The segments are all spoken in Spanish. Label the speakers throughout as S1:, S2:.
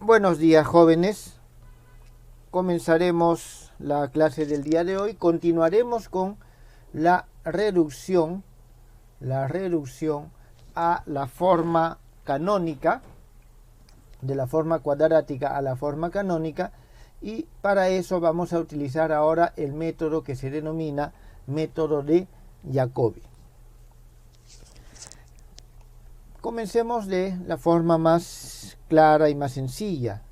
S1: Buenos días, jóvenes. Comenzaremos la clase del día de hoy. Continuaremos con la reducción a la forma canónica, de la forma cuadrática a la forma canónica, y para eso vamos a utilizar ahora el método que se denomina método de Jacobi. Comencemos de la forma más clara y más sencilla,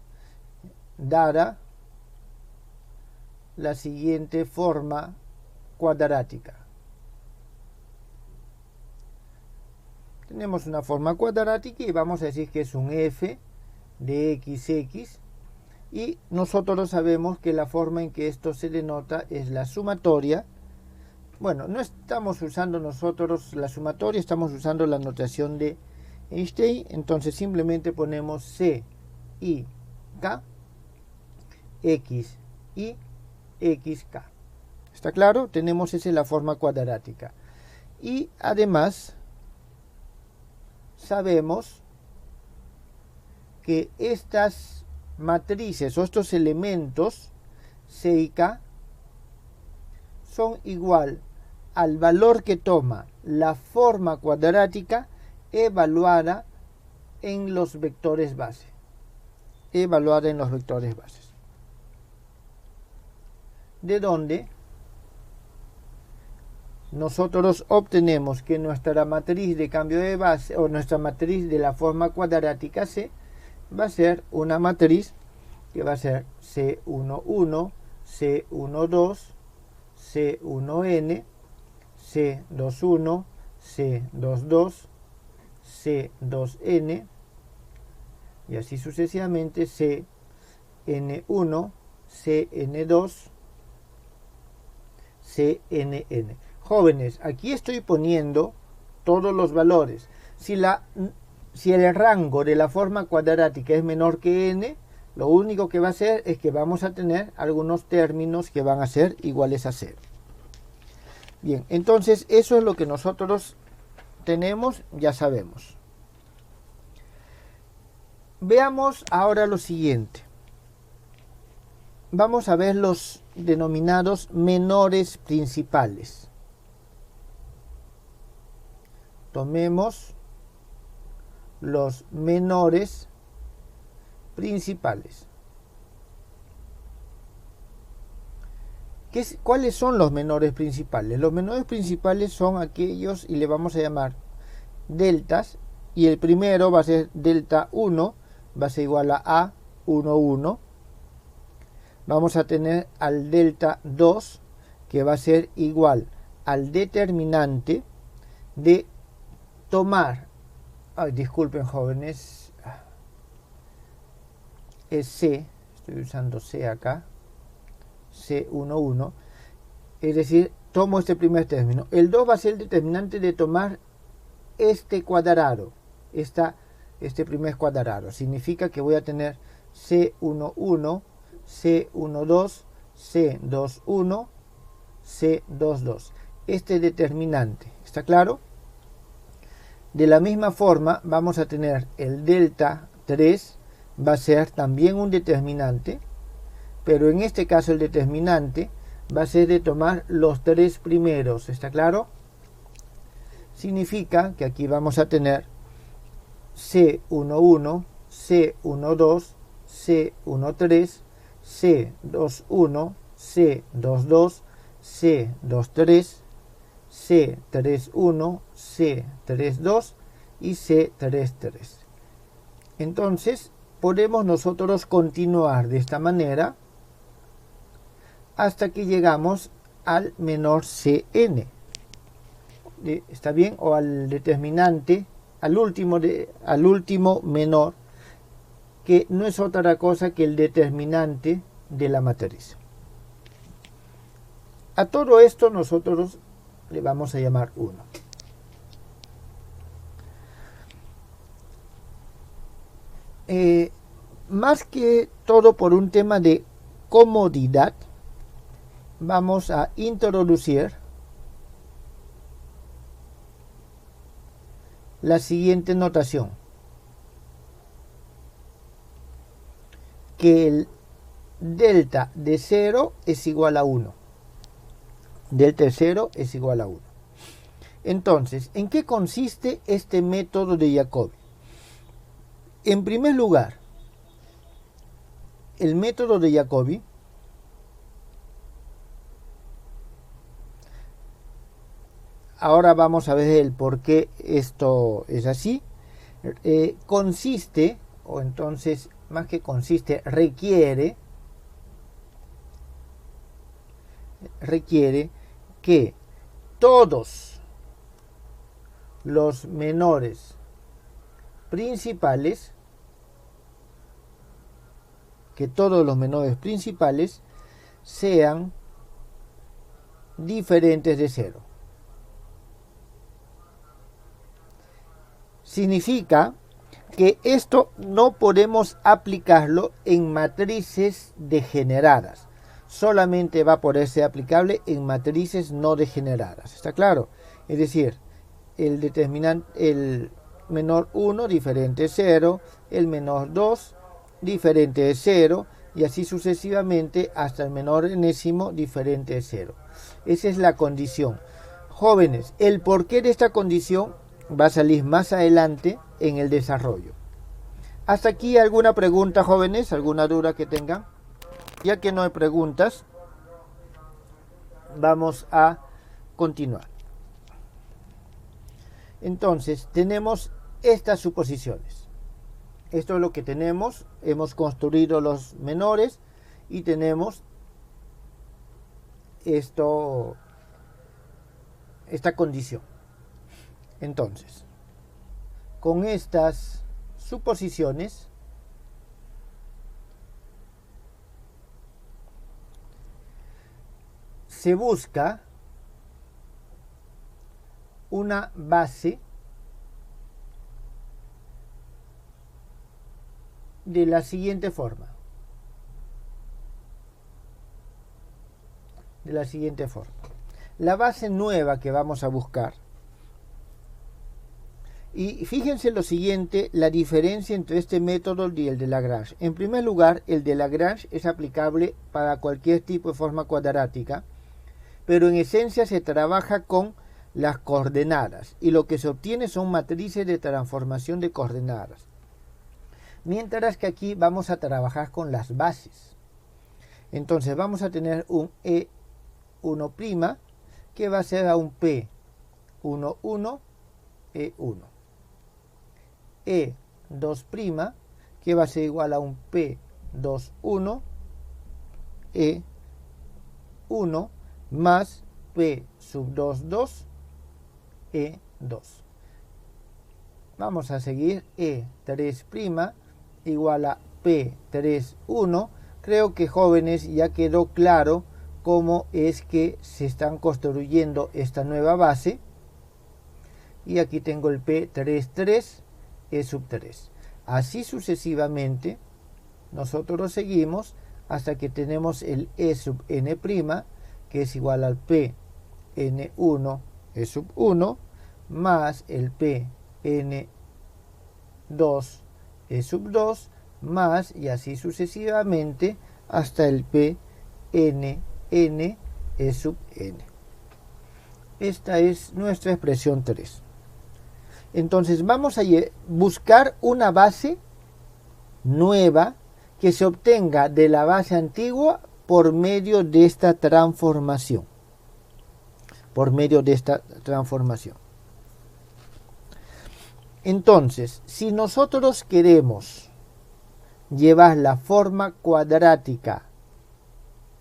S1: dada la siguiente forma cuadrática. Tenemos una forma cuadrática y vamos a decir que es un f de x, y nosotros sabemos que la forma en que esto se denota es la sumatoria. Bueno, no estamos usando nosotros la sumatoria, estamos usando la notación de Einstein. Entonces simplemente ponemos c y k, x y xk. ¿Está claro? Tenemos esa la forma cuadrática. Y además sabemos que estas matrices o estos elementos c y k son igual al valor que toma la forma cuadrática evaluada en los vectores base. De donde nosotros obtenemos que nuestra matriz de cambio de base o nuestra matriz de la forma cuadrática C va a ser una matriz que va a ser C11, C12, C1n, C21, C22, C2n y así sucesivamente, Cn1, Cn2, Cnn. Jóvenes, aquí estoy poniendo todos los valores. Si el rango de la forma cuadrática es menor que n, lo único que va a hacer es que vamos a tener algunos términos que van a ser iguales a 0. Bien, entonces eso es lo que nosotros tenemos, ya sabemos. Veamos ahora lo siguiente. Vamos a ver los denominados menores principales. Tomemos los menores principales. ¿Cuáles son los menores principales? Los menores principales son aquellos, y le vamos a llamar deltas, y el primero va a ser delta 1, va a ser igual a 1, 1. Vamos a tener al delta 2, que va a ser igual al determinante de tomar, disculpen jóvenes, es C, estoy usando C acá, C11, es decir, tomo este primer término. El 2 va a ser el determinante de tomar este cuadrado, este primer cuadrado. Significa que voy a tener C11, C12, C21, C22. Este determinante, ¿está claro? De la misma forma vamos a tener el delta 3, va a ser también un determinante, pero en este caso el determinante va a ser de tomar los tres primeros, ¿está claro? Significa que aquí vamos a tener C11, C12, C13, C21, C22, C23, C31, C32 y C33. Entonces podemos nosotros continuar de esta manera hasta que llegamos al menor Cn. ¿Está bien? O al determinante, al último menor, que no es otra cosa que el determinante de la matriz. A todo esto nosotros le vamos a llamar 1. Más que todo por un tema de comodidad, vamos a introducir la siguiente notación. que el delta de 0 es igual a 1. Delta de 0 es igual a 1. Entonces, ¿en qué consiste este método de Jacobi? En primer lugar, el método de Jacobi ahora vamos a ver el por qué esto es así. Consiste, o entonces, más que consiste, requiere que todos los menores principales, sean diferentes de 0. Significa que esto no podemos aplicarlo en matrices degeneradas. Solamente va a poder ser aplicable en matrices no degeneradas. ¿Está claro? Es decir, el menor 1 diferente de 0, el menor 2 diferente de 0, y así sucesivamente hasta el menor enésimo diferente de 0. Esa es la condición. Jóvenes, el porqué de esta condición va a salir más adelante en el desarrollo. Hasta aquí, ¿alguna pregunta, jóvenes? ¿Alguna duda que tengan? Ya que no hay preguntas, vamos a continuar. Entonces, tenemos estas suposiciones. Esto es lo que tenemos. Hemos construido los menores y tenemos esta condición. Entonces, con estas suposiciones, se busca una base de la siguiente forma. La base nueva que vamos a buscar. Y fíjense lo siguiente, la diferencia entre este método y el de Lagrange. En primer lugar, el de Lagrange es aplicable para cualquier tipo de forma cuadrática, pero en esencia se trabaja con las coordenadas y lo que se obtiene son matrices de transformación de coordenadas. Mientras que aquí vamos a trabajar con las bases. Entonces vamos a tener un E1' que va a ser a un P11 E1. E2' que va a ser igual a un P21 E1 más P22 E2. Vamos a seguir E3' igual a P31. Creo que, jóvenes, ya quedó claro cómo es que se están construyendo esta nueva base. Y aquí tengo el P33 E3. Así sucesivamente nosotros seguimos hasta que tenemos el E(n') que es igual al Pn1 E1 más el Pn2 E2 más, y así sucesivamente hasta el Pnn E(n). Esta es nuestra expresión 3. Entonces vamos a buscar una base nueva que se obtenga de la base antigua por medio de esta transformación. Entonces, si nosotros queremos llevar la forma cuadrática,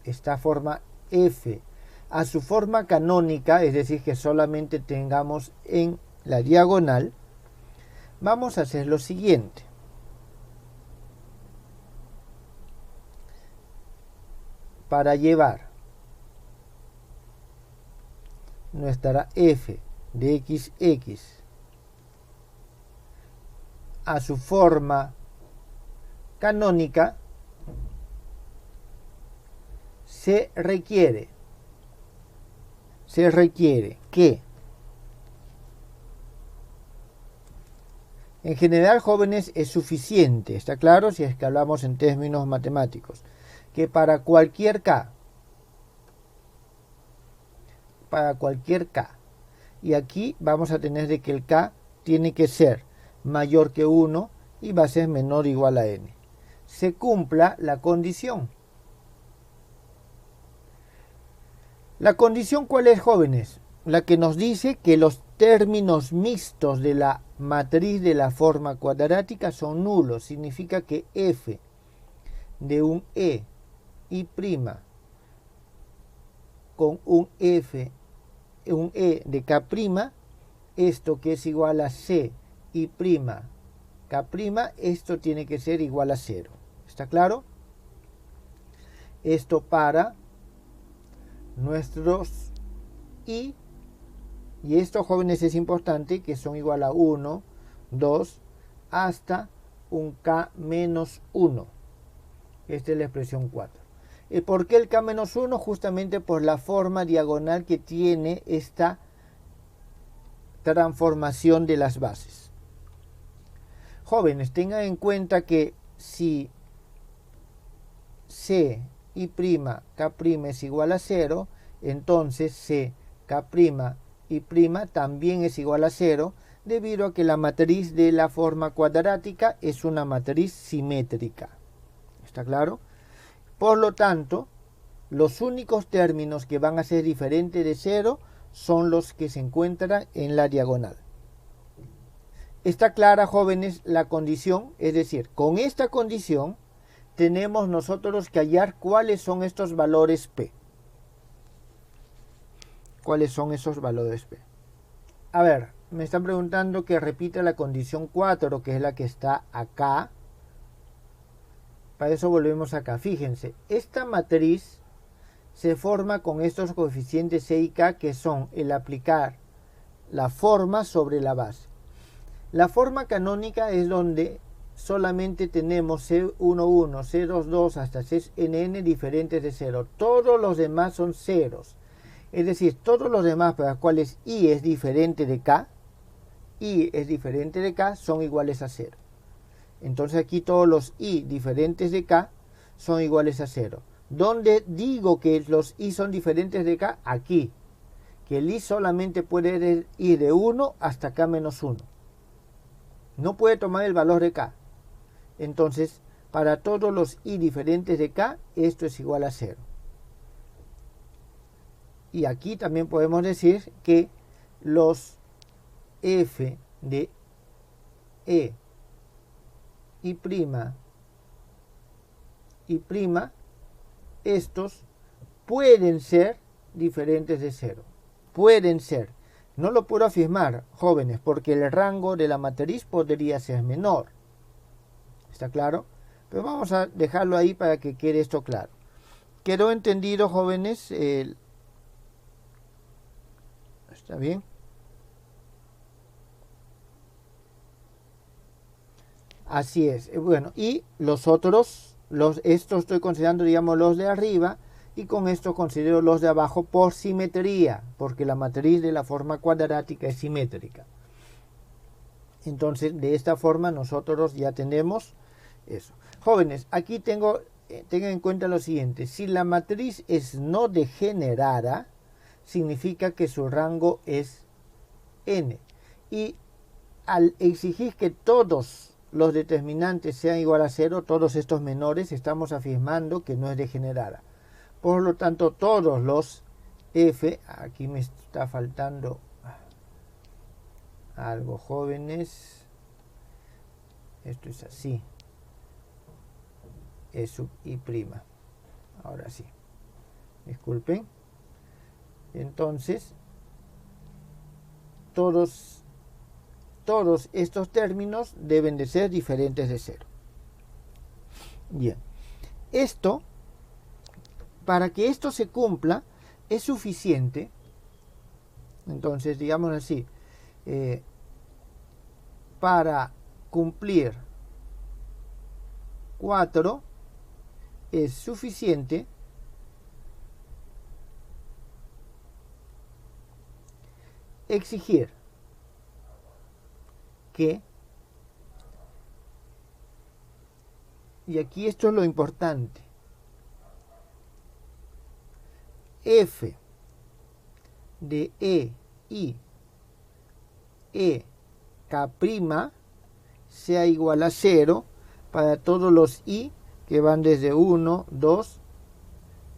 S1: esta forma f, a su forma canónica, es decir, que solamente tengamos en la diagonal, vamos a hacer lo siguiente. Para llevar nuestra f de xx a su forma canónica, se requiere que En general, jóvenes, es suficiente, ¿está claro? Si es que hablamos en términos matemáticos, que para cualquier k, y aquí vamos a tener de que el k tiene que ser mayor que 1 y va a ser menor o igual a n, se cumpla la condición. ¿La condición cuál es, jóvenes? La que nos dice que los términos mixtos de la matriz de la forma cuadrática son nulos. Significa que f de un y' con un e de k', esto que es igual a c y' k', esto tiene que ser igual a 0. ¿Está claro? Esto para nuestros y esto, jóvenes, es importante, que son igual a 1, 2, hasta un k menos 1. Esta es la expresión 4. ¿Por qué el k menos 1? Justamente por la forma diagonal que tiene esta transformación de las bases. Jóvenes, tengan en cuenta que si c y' k' es igual a 0, entonces c, k' y' también es igual a 0, debido a que la matriz de la forma cuadrática es una matriz simétrica. ¿Está claro? Por lo tanto, los únicos términos que van a ser diferentes de 0 son los que se encuentran en la diagonal. Está clara, jóvenes, la condición, es decir, con esta condición tenemos nosotros que hallar cuáles son estos valores P. ¿Cuáles son esos valores P? A ver, me están preguntando que repita la condición 4, que es la que está acá. Para eso volvemos acá. Fíjense, esta matriz se forma con estos coeficientes C y K, que son el aplicar la forma sobre la base. La forma canónica es donde solamente tenemos C11, C22 hasta Cnn diferentes de 0. Todos los demás son ceros. Es decir, todos los demás para los cuales i es diferente de k, son iguales a 0. Entonces aquí todos los i diferentes de k son iguales a 0. ¿Dónde digo que los i son diferentes de k? Aquí. Que el i solamente puede ir de 1 hasta k menos 1. No puede tomar el valor de k. Entonces, para todos los i diferentes de k, esto es igual a 0. Y aquí también podemos decir que los f de e y', estos pueden ser diferentes de 0. Pueden ser. No lo puedo afirmar, jóvenes, porque el rango de la matriz podría ser menor. ¿Está claro? Pero vamos a dejarlo ahí para que quede esto claro. ¿Quedó entendido, jóvenes? ¿Está bien? Así es. Bueno, y los otros, estos estoy considerando, digamos, los de arriba, y con esto considero los de abajo por simetría, porque la matriz de la forma cuadrática es simétrica. Entonces, de esta forma nosotros ya tenemos eso. Jóvenes, aquí tengan en cuenta lo siguiente. Si la matriz es no degenerada, significa que su rango es n. Y al exigir que todos los determinantes sean igual a 0, todos estos menores, estamos afirmando que no es degenerada. Por lo tanto, todos los f, aquí me está faltando algo, jóvenes, esto es así, e sub i', ahora sí, disculpen. Entonces, todos estos términos deben de ser diferentes de 0. Bien, esto, para que esto se cumpla, es suficiente. Entonces, digamos así, para cumplir 4 es suficiente exigir que y aquí esto es lo importante, f de e y e k' sea igual a 0 para todos los i que van desde 1, 2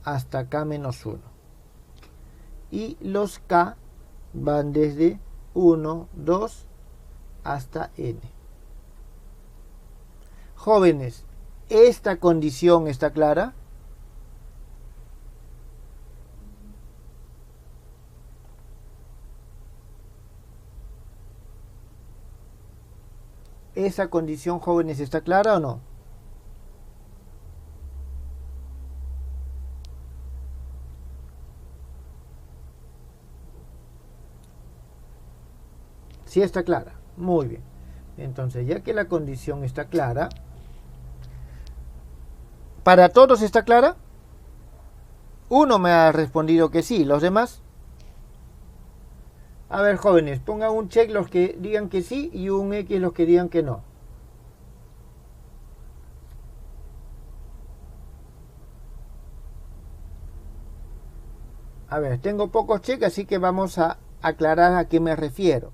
S1: hasta k menos 1. Y los k van desde 1, 2 hasta n. Jóvenes, ¿esta condición está clara? ¿Esa condición, jóvenes, está clara o no? Sí está clara. Muy bien. Entonces, ya que la condición está clara, ¿para todos está clara? Uno me ha respondido que sí, ¿los demás? A ver, jóvenes, pongan un check los que digan que sí y un X los que digan que no. A ver, tengo pocos cheques, así que vamos a aclarar a qué me refiero.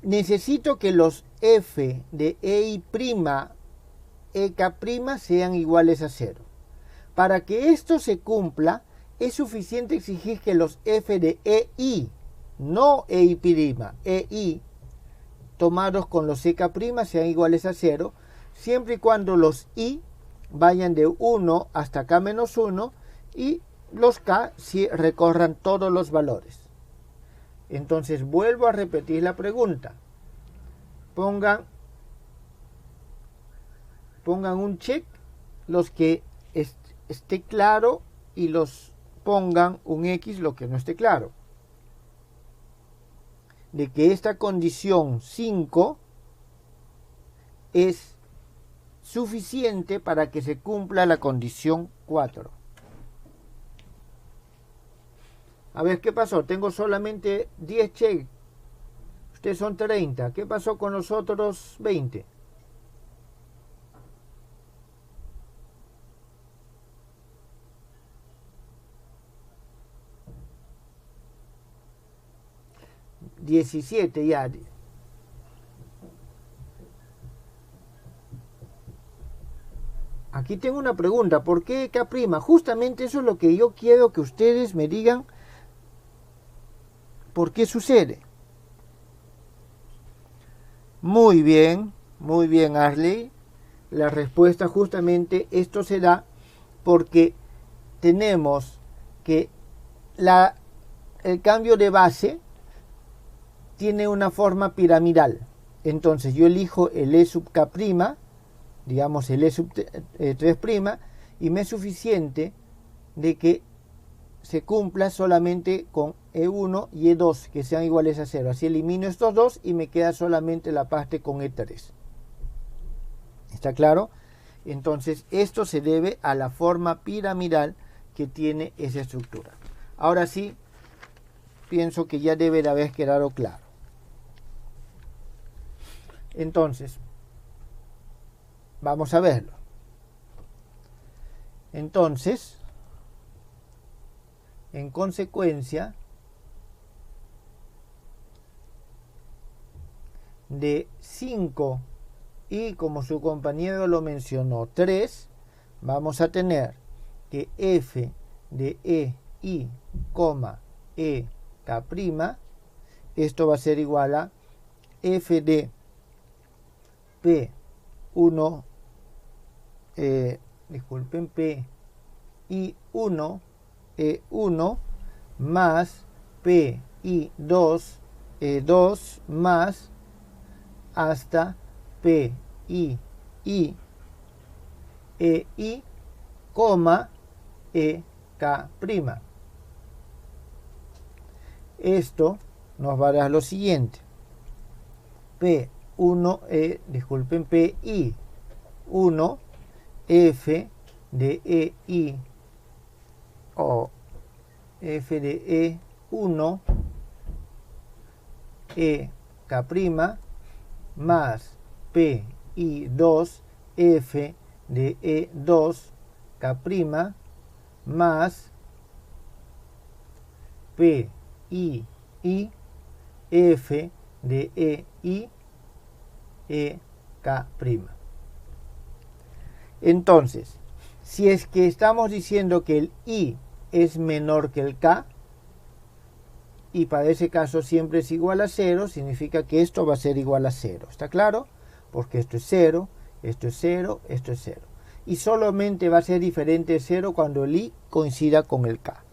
S1: Necesito que los f de EI', EK' sean iguales a 0. Para que esto se cumpla, es suficiente exigir que los f de EI, no EI', EI, tomados con los EK' sean iguales a 0, siempre y cuando los i vayan de 1 hasta k menos 1 y los k si recorran todos los valores. Entonces vuelvo a repetir la pregunta. Pongan un check los que esté claro y los pongan un X lo que no esté claro. De que esta condición 5 es suficiente para que se cumpla la condición 4. A ver, ¿qué pasó? Tengo solamente 10 checks. Ustedes son 30. ¿Qué pasó con los otros 20? $17 ya. Aquí tengo una pregunta. ¿Por qué K'? Justamente eso es lo que yo quiero que ustedes me digan. ¿Por qué sucede? Muy bien, Arley. La respuesta justamente esto se da porque tenemos que el cambio de base tiene una forma piramidal. Entonces yo elijo el E sub K', digamos el E sub 3', y me es suficiente de que se cumpla solamente con E1 y E2 que sean iguales a 0. Así elimino estos dos y me queda solamente la parte con E3. ¿Está claro? Entonces esto se debe a la forma piramidal que tiene esa estructura. Ahora sí, pienso que ya debe de haber quedado claro. Entonces, vamos a verlo. Entonces, en consecuencia de 5 y, como su compañero lo mencionó, 3, vamos a tener que f de e i, e k', esto va a ser igual a f de P1, disculpen, P I1, E1 más PI2, E2 más hasta PI, EI, EK'. Esto nos va a dar lo siguiente. Disculpen, PI1 F de EI o F de E1 EK' más PI2 F de E2K' más P I F de EI EK'. Entonces, si es que estamos diciendo que el I es menor que el K, y para ese caso siempre es igual a 0, significa que esto va a ser igual a 0. ¿Está claro? Porque esto es 0, esto es 0, esto es 0. Y solamente va a ser diferente de 0 cuando el I coincida con el K.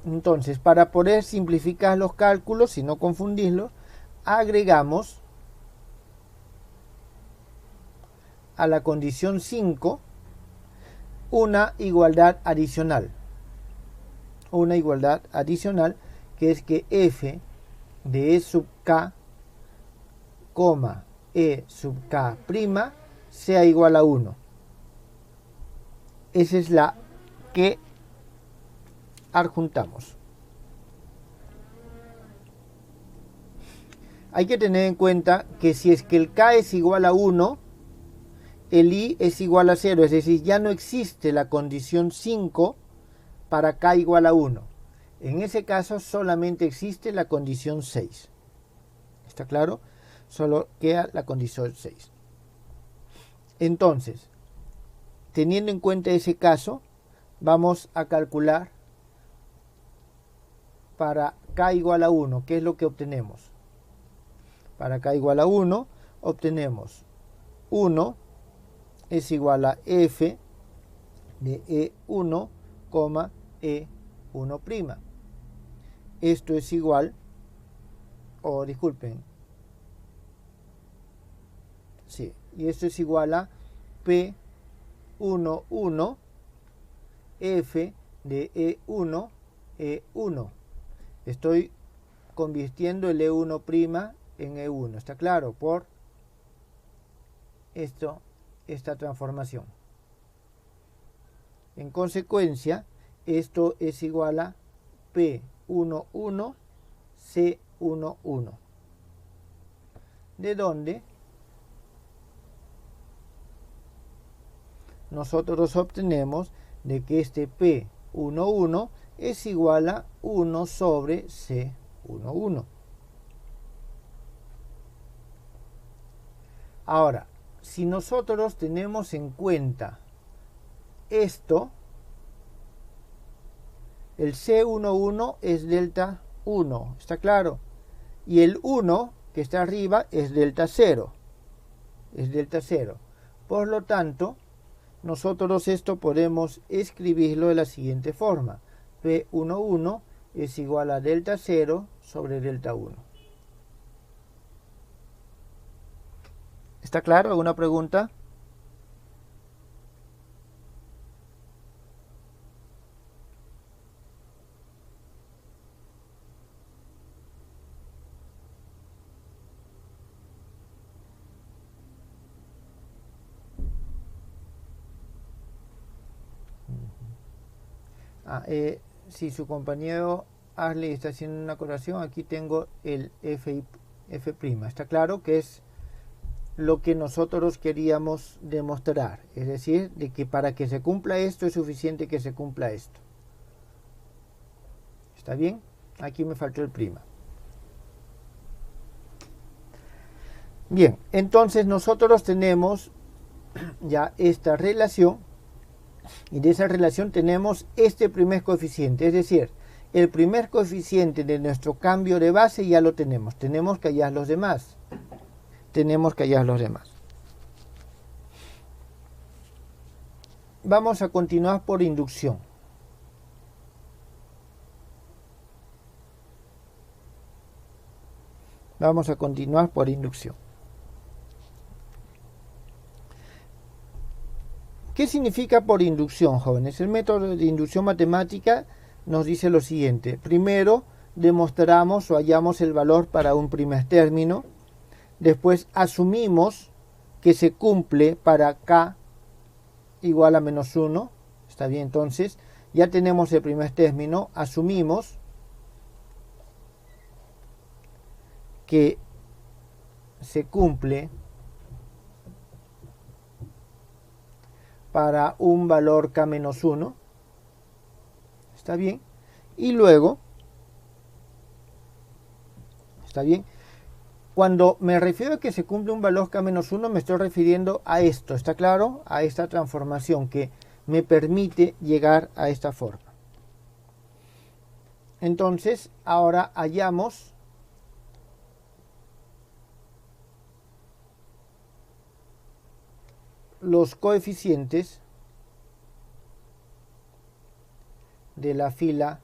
S1: Entonces, para poder simplificar los cálculos y no confundirlos, agregamos a la condición 5 una igualdad adicional. Una igualdad adicional que es que f de E sub k, E sub k' sea igual a 1. Esa es la que adjuntamos. Hay que tener en cuenta que si es que el k es igual a 1, el i es igual a 0, es decir, ya no existe la condición 5 para k igual a 1. En ese caso solamente existe la condición 6. ¿Está claro? Solo queda la condición 6. Entonces, teniendo en cuenta ese caso, vamos a calcular para k igual a 1, ¿qué es lo que obtenemos? Para k igual a 1, obtenemos 1 es igual a f de E1, E1'. Esto es igual, disculpen, sí, y esto es igual a P11 f de E1, E1. Estoy convirtiendo el E1' en E1, ¿está claro? Por esta transformación. En consecuencia, esto es igual a P11 C11, de donde nosotros obtenemos de que este P11 es igual a 1 sobre C11. Ahora, si nosotros tenemos en cuenta esto, el C11 es delta 1, ¿está claro? Y el 1 que está arriba es delta 0. Es delta 0. Por lo tanto, nosotros esto podemos escribirlo de la siguiente forma. P11 es igual a delta 0 sobre delta 1. ¿Está claro? ¿Alguna pregunta? Si su compañero Ashley está haciendo una corrección, aquí tengo el F'. Está claro que es lo que nosotros queríamos demostrar. Es decir, de que para que se cumpla esto es suficiente que se cumpla esto. ¿Está bien? Aquí me faltó el prima. Bien, entonces nosotros tenemos ya esta relación. Y de esa relación tenemos este primer coeficiente, es decir, el primer coeficiente de nuestro cambio de base ya lo tenemos. Tenemos que hallar los demás. Vamos a continuar por inducción. ¿Qué significa por inducción, jóvenes? El método de inducción matemática nos dice lo siguiente. Primero, demostramos o hallamos el valor para un primer término. Después, asumimos que se cumple para k igual a menos 1. ¿Está bien? Entonces, ya tenemos el primer término. Asumimos que se cumple para un valor k menos 1. ¿Está bien? Y luego, ¿está bien? Cuando me refiero a que se cumple un valor k menos 1, me estoy refiriendo a esto, ¿está claro? A esta transformación que me permite llegar a esta forma. Entonces, ahora hallamos los coeficientes de la fila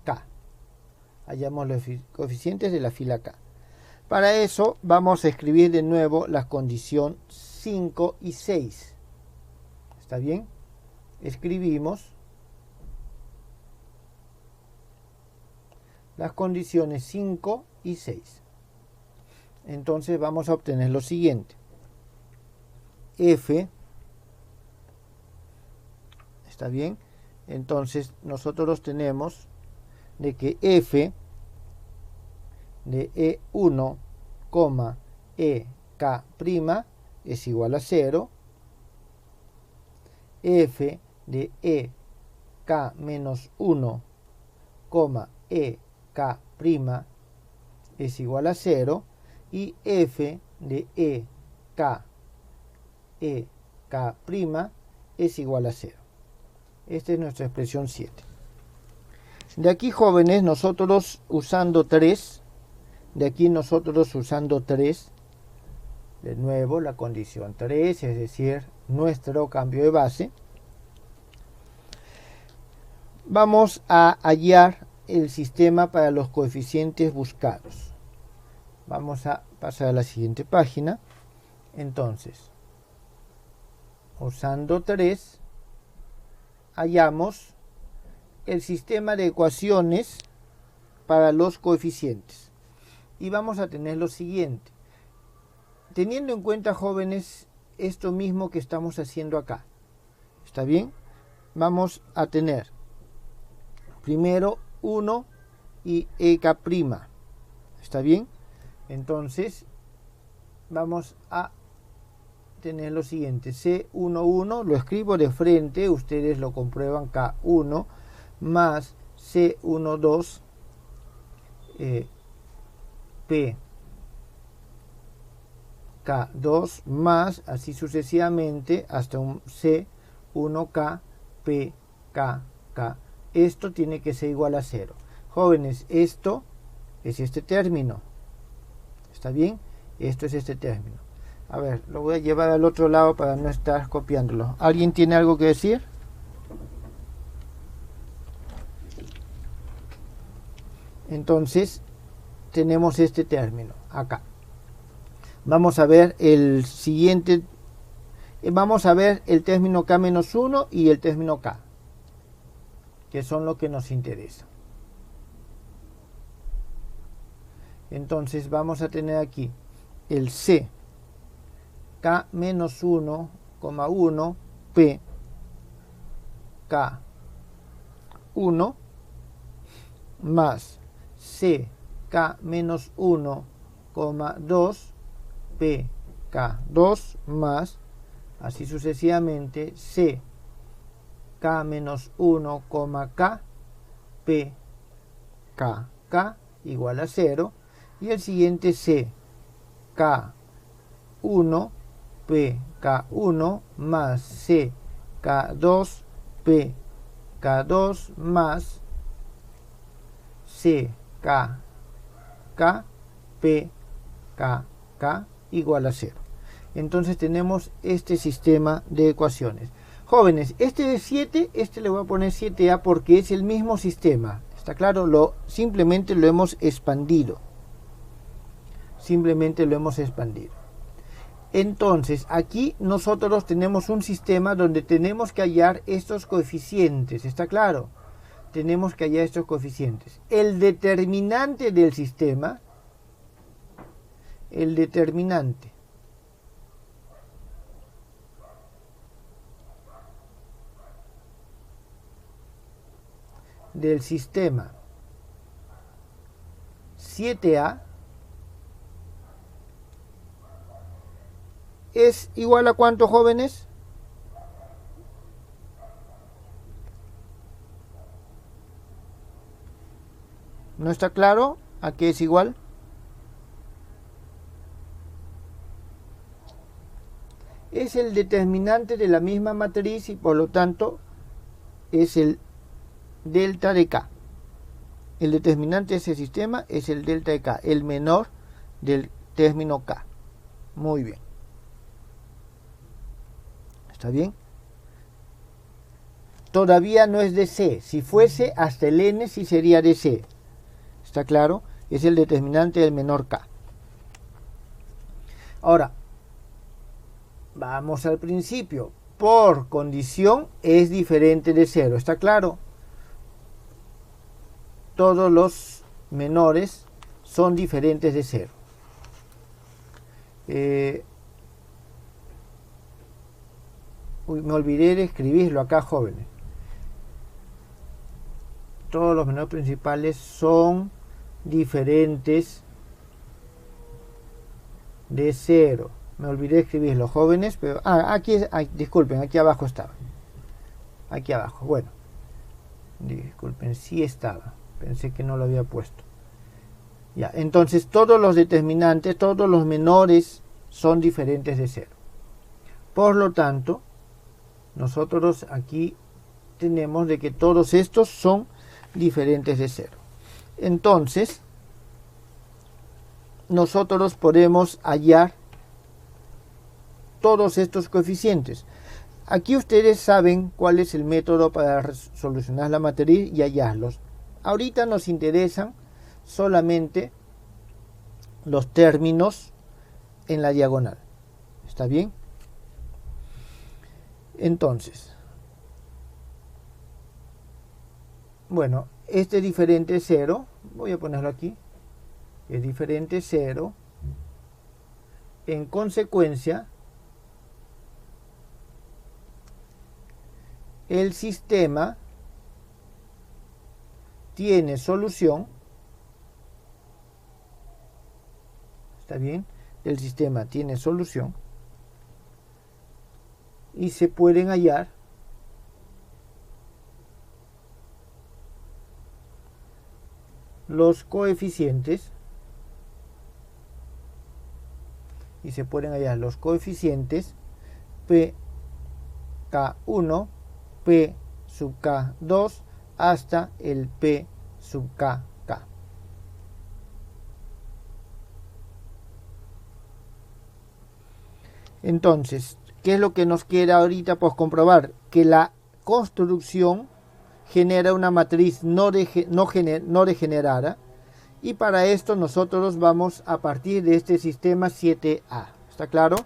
S1: K. Hallamos los coeficientes de la fila K. Para eso vamos a escribir de nuevo la condición 5 y 6. ¿Está bien? Escribimos las condiciones 5 y 6. Entonces vamos a obtener lo siguiente. F, ¿está bien? Entonces nosotros tenemos de que f de E1, EK' es igual a 0, f de EK menos 1, EK' es igual a 0 y f de EK es igual a 0. Esta es nuestra expresión 7. De aquí, jóvenes, nosotros usando 3, de nuevo la condición 3, es decir, nuestro cambio de base, vamos a hallar el sistema para los coeficientes buscados. Vamos a pasar a la siguiente página. Entonces, usando 3, hallamos el sistema de ecuaciones para los coeficientes. Y vamos a tener lo siguiente. Teniendo en cuenta, jóvenes, esto mismo que estamos haciendo acá. ¿Está bien? Vamos a tener primero 1 y EK'. ¿Está bien? Entonces, vamos a tener lo siguiente. C11, lo escribo de frente, ustedes lo comprueban, K1 más C12 P K2 más así sucesivamente hasta un C1K P K K. Esto tiene que ser igual a 0. Jóvenes, esto es este término. ¿Está bien? Esto es este término. A ver, lo voy a llevar al otro lado para no estar copiándolo. ¿Alguien tiene algo que decir? Entonces, tenemos este término acá. Vamos a ver el siguiente. Vamos a ver el término K-1 y el término K, que son lo que nos interesa. Entonces, vamos a tener aquí el C K-1, 1 P K1 más C K-1, 2 P K2 más así sucesivamente C K-1, K P K K igual a 0 y el siguiente C K1 P K1 más C K2 P K2 más C K K P K K igual a 0. Entonces tenemos este sistema de ecuaciones. Jóvenes, este de 7, este le voy a poner 7A porque es el mismo sistema. ¿Está claro? Simplemente lo hemos expandido. Entonces, aquí nosotros tenemos un sistema donde tenemos que hallar estos coeficientes. ¿Está claro? Tenemos que hallar estos coeficientes. El determinante del sistema, del sistema 7A es igual a ¿cuánto, jóvenes? ¿No está claro a qué es igual? Es el determinante de la misma matriz y por lo tanto es el delta de K. El determinante de ese sistema es el delta de K, el menor del término K. Muy bien. ¿Está bien? Todavía no es de C. Si fuese hasta el n, sí sería de C. ¿Está claro? Es el determinante del menor K. Ahora, vamos al principio. Por condición es diferente de 0. ¿Está claro? Todos los menores son diferentes de 0. Me olvidé de escribirlo acá, jóvenes. Todos los menores principales son diferentes de 0. Me olvidé de escribirlo, jóvenes, pero disculpen, aquí abajo estaba. Aquí abajo, bueno. Disculpen, sí estaba. Pensé que no lo había puesto. Ya, entonces todos los determinantes, todos los menores son diferentes de 0. Por lo tanto, nosotros aquí tenemos de que todos estos son diferentes de 0. Entonces, nosotros podemos hallar todos estos coeficientes. Aquí ustedes saben cuál es el método para solucionar la matriz y hallarlos. Ahorita nos interesan solamente los términos en la diagonal. ¿Está bien? Entonces, bueno, este es diferente de 0. Voy a ponerlo aquí. Es diferente de 0. En consecuencia, el sistema tiene solución. ¿Está bien? El sistema tiene solución. Y se pueden hallar los coeficientes. Y se pueden hallar los coeficientes pk1, p sub k2 hasta el p sub kk. Entonces, ¿qué es lo que nos queda ahorita? Pues comprobar que la construcción genera una matriz no degenerada, y para esto nosotros vamos a partir de este sistema 7A. ¿Está claro?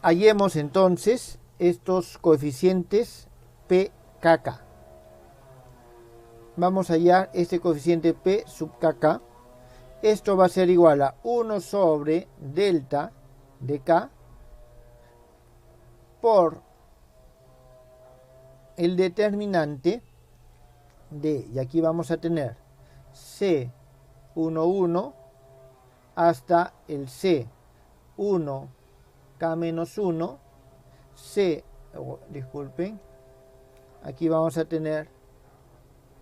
S1: Hallemos entonces estos coeficientes pkk. Vamos a hallar este coeficiente p sub kk. Esto va a ser igual a 1 sobre delta de k por el determinante de, y aquí vamos a tener C11 hasta el C1 K-1, disculpen, aquí vamos a tener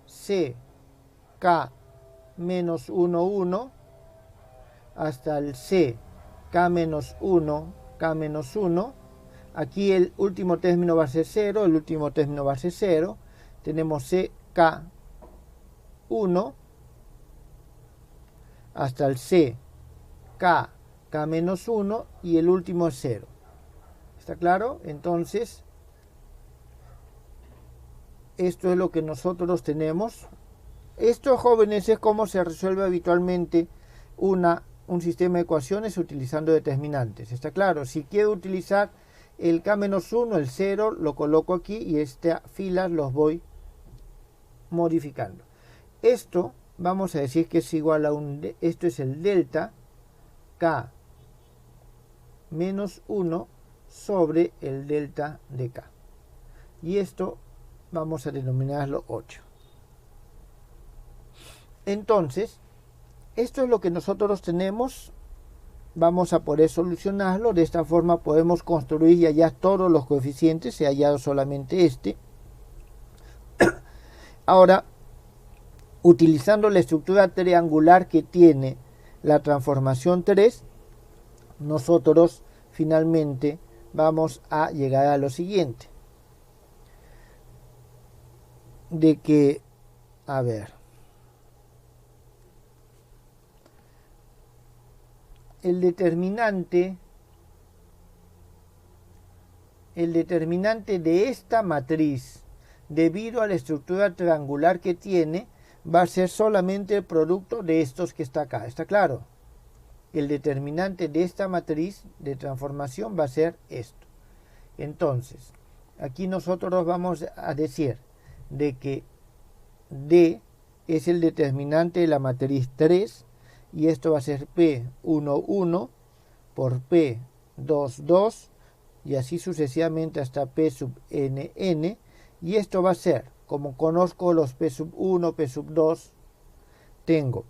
S1: CK-11 hasta el CK-1, K-1. Aquí el último término va a ser 0, el último término va a ser 0. Tenemos CK1 hasta el CK-1 y el último es 0. ¿Está claro? Entonces, esto es lo que nosotros tenemos. Esto, jóvenes, es como se resuelve habitualmente un sistema de ecuaciones utilizando determinantes. ¿Está claro? Si quiero utilizar el K-1, el 0, lo coloco aquí y esta fila los voy modificando. Esto vamos a decir que es igual a esto es el delta K-1 sobre el delta de K. Y esto vamos a denominarlo 8. Entonces, esto es lo que nosotros tenemos. Vamos a poder solucionarlo. De esta forma podemos construir y hallar todos los coeficientes. Se ha hallado solamente este. Ahora, utilizando la estructura triangular que tiene la transformación 3, nosotros finalmente vamos a llegar a lo siguiente. De que, a ver, el determinante de esta matriz, debido a la estructura triangular que tiene, va a ser solamente el producto de estos que está acá. ¿Está claro? El determinante de esta matriz de transformación va a ser esto. Entonces, aquí nosotros vamos a decir de que D es el determinante de la matriz 3 y esto va a ser P1, 1 por P2, 2 y así sucesivamente hasta P sub n, n, y esto va a ser, como conozco los P sub 1, P sub 2, tengo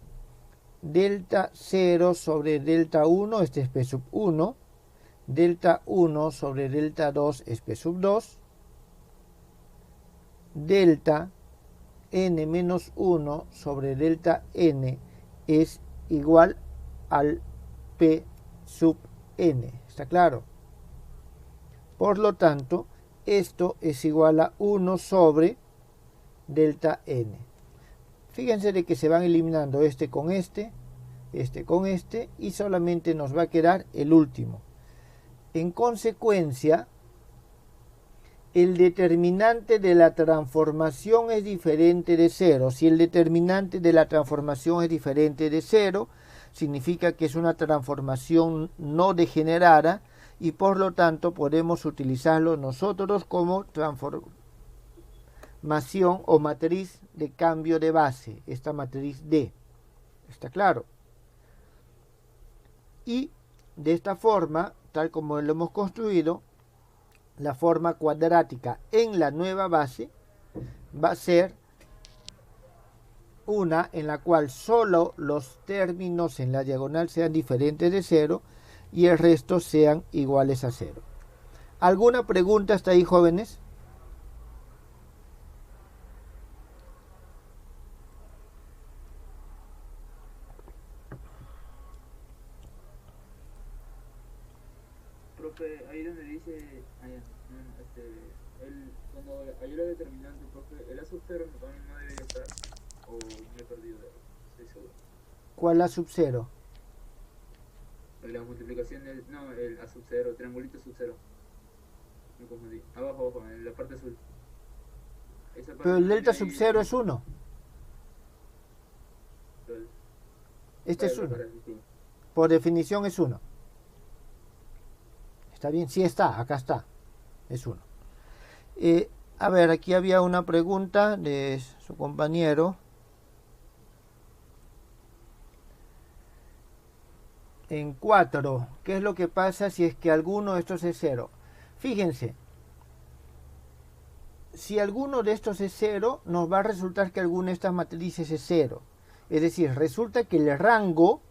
S1: delta 0 sobre delta 1, este es P sub 1, delta 1 sobre delta 2 es P sub 2, delta n menos 1 sobre delta n es igual al P sub n. ¿Está claro? Por lo tanto, esto es igual a 1 sobre delta n. Fíjense de que se van eliminando este con este con este, y solamente nos va a quedar el último. En consecuencia, el determinante de la transformación es diferente de 0. Si el determinante de la transformación es diferente de 0, significa que es una transformación no degenerada y por lo tanto podemos utilizarlo nosotros como transformación o matriz de cambio de base, esta matriz D. ¿Está claro? Y de esta forma, tal como lo hemos construido, la forma cuadrática en la nueva base va a ser una en la cual solo los términos en la diagonal sean diferentes de 0 y el resto sean iguales a 0. ¿Alguna pregunta hasta ahí, jóvenes?
S2: Profe, ahí donde dice, cuando hay la determinante, profe, el A sub 0 no debería estar, o me he perdido, estoy seguro.
S1: ¿Cuál A sub 0?
S2: La multiplicación del, no, el A sub 0, triangulito sub 0. Me confundí. Abajo, en la parte azul. Esa parte.
S1: Pero el delta sub 0 es 1. Este es 1. Por definición es 1. ¿Está bien? Sí está, acá está. Es 1. A ver, aquí había una pregunta de su compañero. En 4, ¿qué es lo que pasa si es que alguno de estos es 0? Fíjense, si alguno de estos es 0, nos va a resultar que alguna de estas matrices es 0. Es decir, resulta que el rango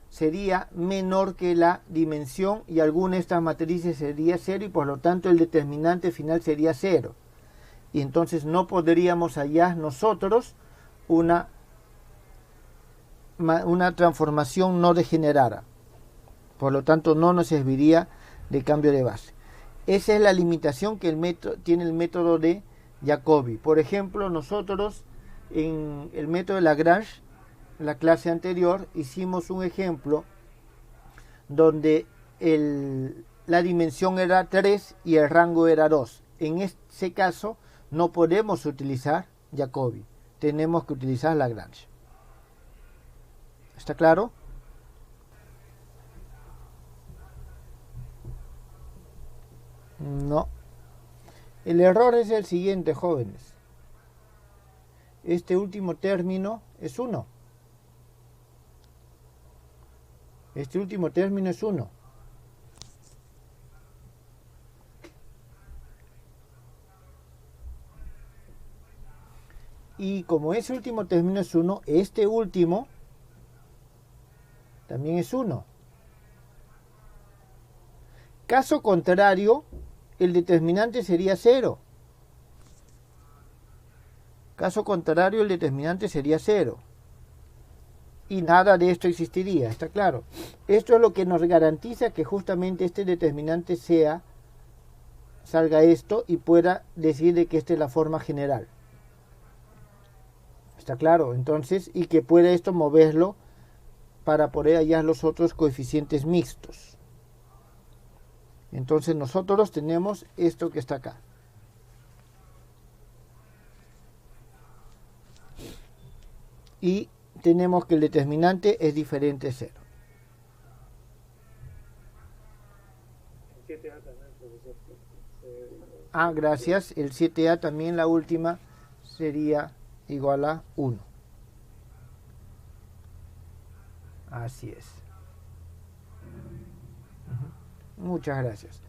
S1: sería menor que la dimensión y alguna de estas matrices sería 0 y por lo tanto el determinante final sería 0. Y entonces no podríamos hallar nosotros una transformación no degenerada. Por lo tanto no nos serviría de cambio de base. Esa es la limitación que tiene el método de Jacobi. Por ejemplo, nosotros en el método de Lagrange, en la clase anterior, hicimos un ejemplo donde la dimensión era 3 y el rango era 2. En ese caso no podemos utilizar Jacobi, tenemos que utilizar Lagrange. ¿Está claro? No. El error es el siguiente, jóvenes. Este último término es 1. Este último término es 1. Y como ese último término es 1, este último también es 1. Caso contrario, el determinante sería 0. Caso contrario, el determinante sería 0. Y nada de esto existiría, ¿está claro? Esto es lo que nos garantiza que justamente este determinante salga esto y pueda decir de que esta es la forma general. ¿Está claro? Entonces, y que pueda esto moverlo para poder hallar los otros coeficientes mixtos. Entonces nosotros tenemos esto que está acá. Y tenemos que el determinante es diferente de 0. Gracias. El 7a también, la última, sería igual a 1. Así es. Muchas gracias.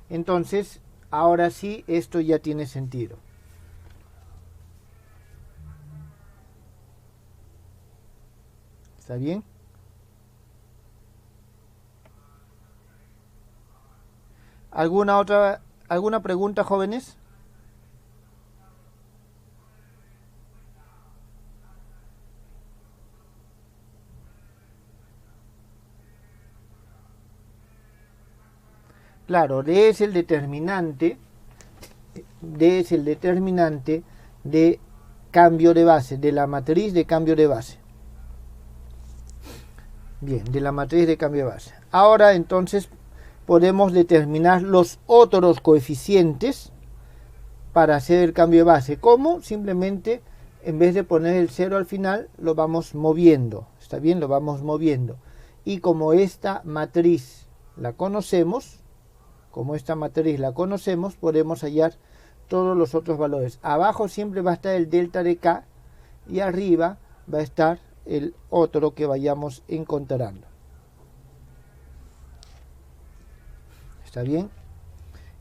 S1: Entonces, ahora sí, esto ya tiene sentido. ¿Está bien? ¿Alguna pregunta, jóvenes? Claro, D es el determinante de cambio de base, de la matriz de cambio de base. Bien, de la matriz de cambio de base. Ahora entonces podemos determinar los otros coeficientes para hacer el cambio de base. ¿Cómo? Simplemente en vez de poner el 0 al final, lo vamos moviendo. ¿Está bien? Lo vamos moviendo. Y como esta matriz la conocemos, podemos hallar todos los otros valores. Abajo siempre va a estar el delta de K y arriba va a estar el otro que vayamos encontrando. ¿Está bien?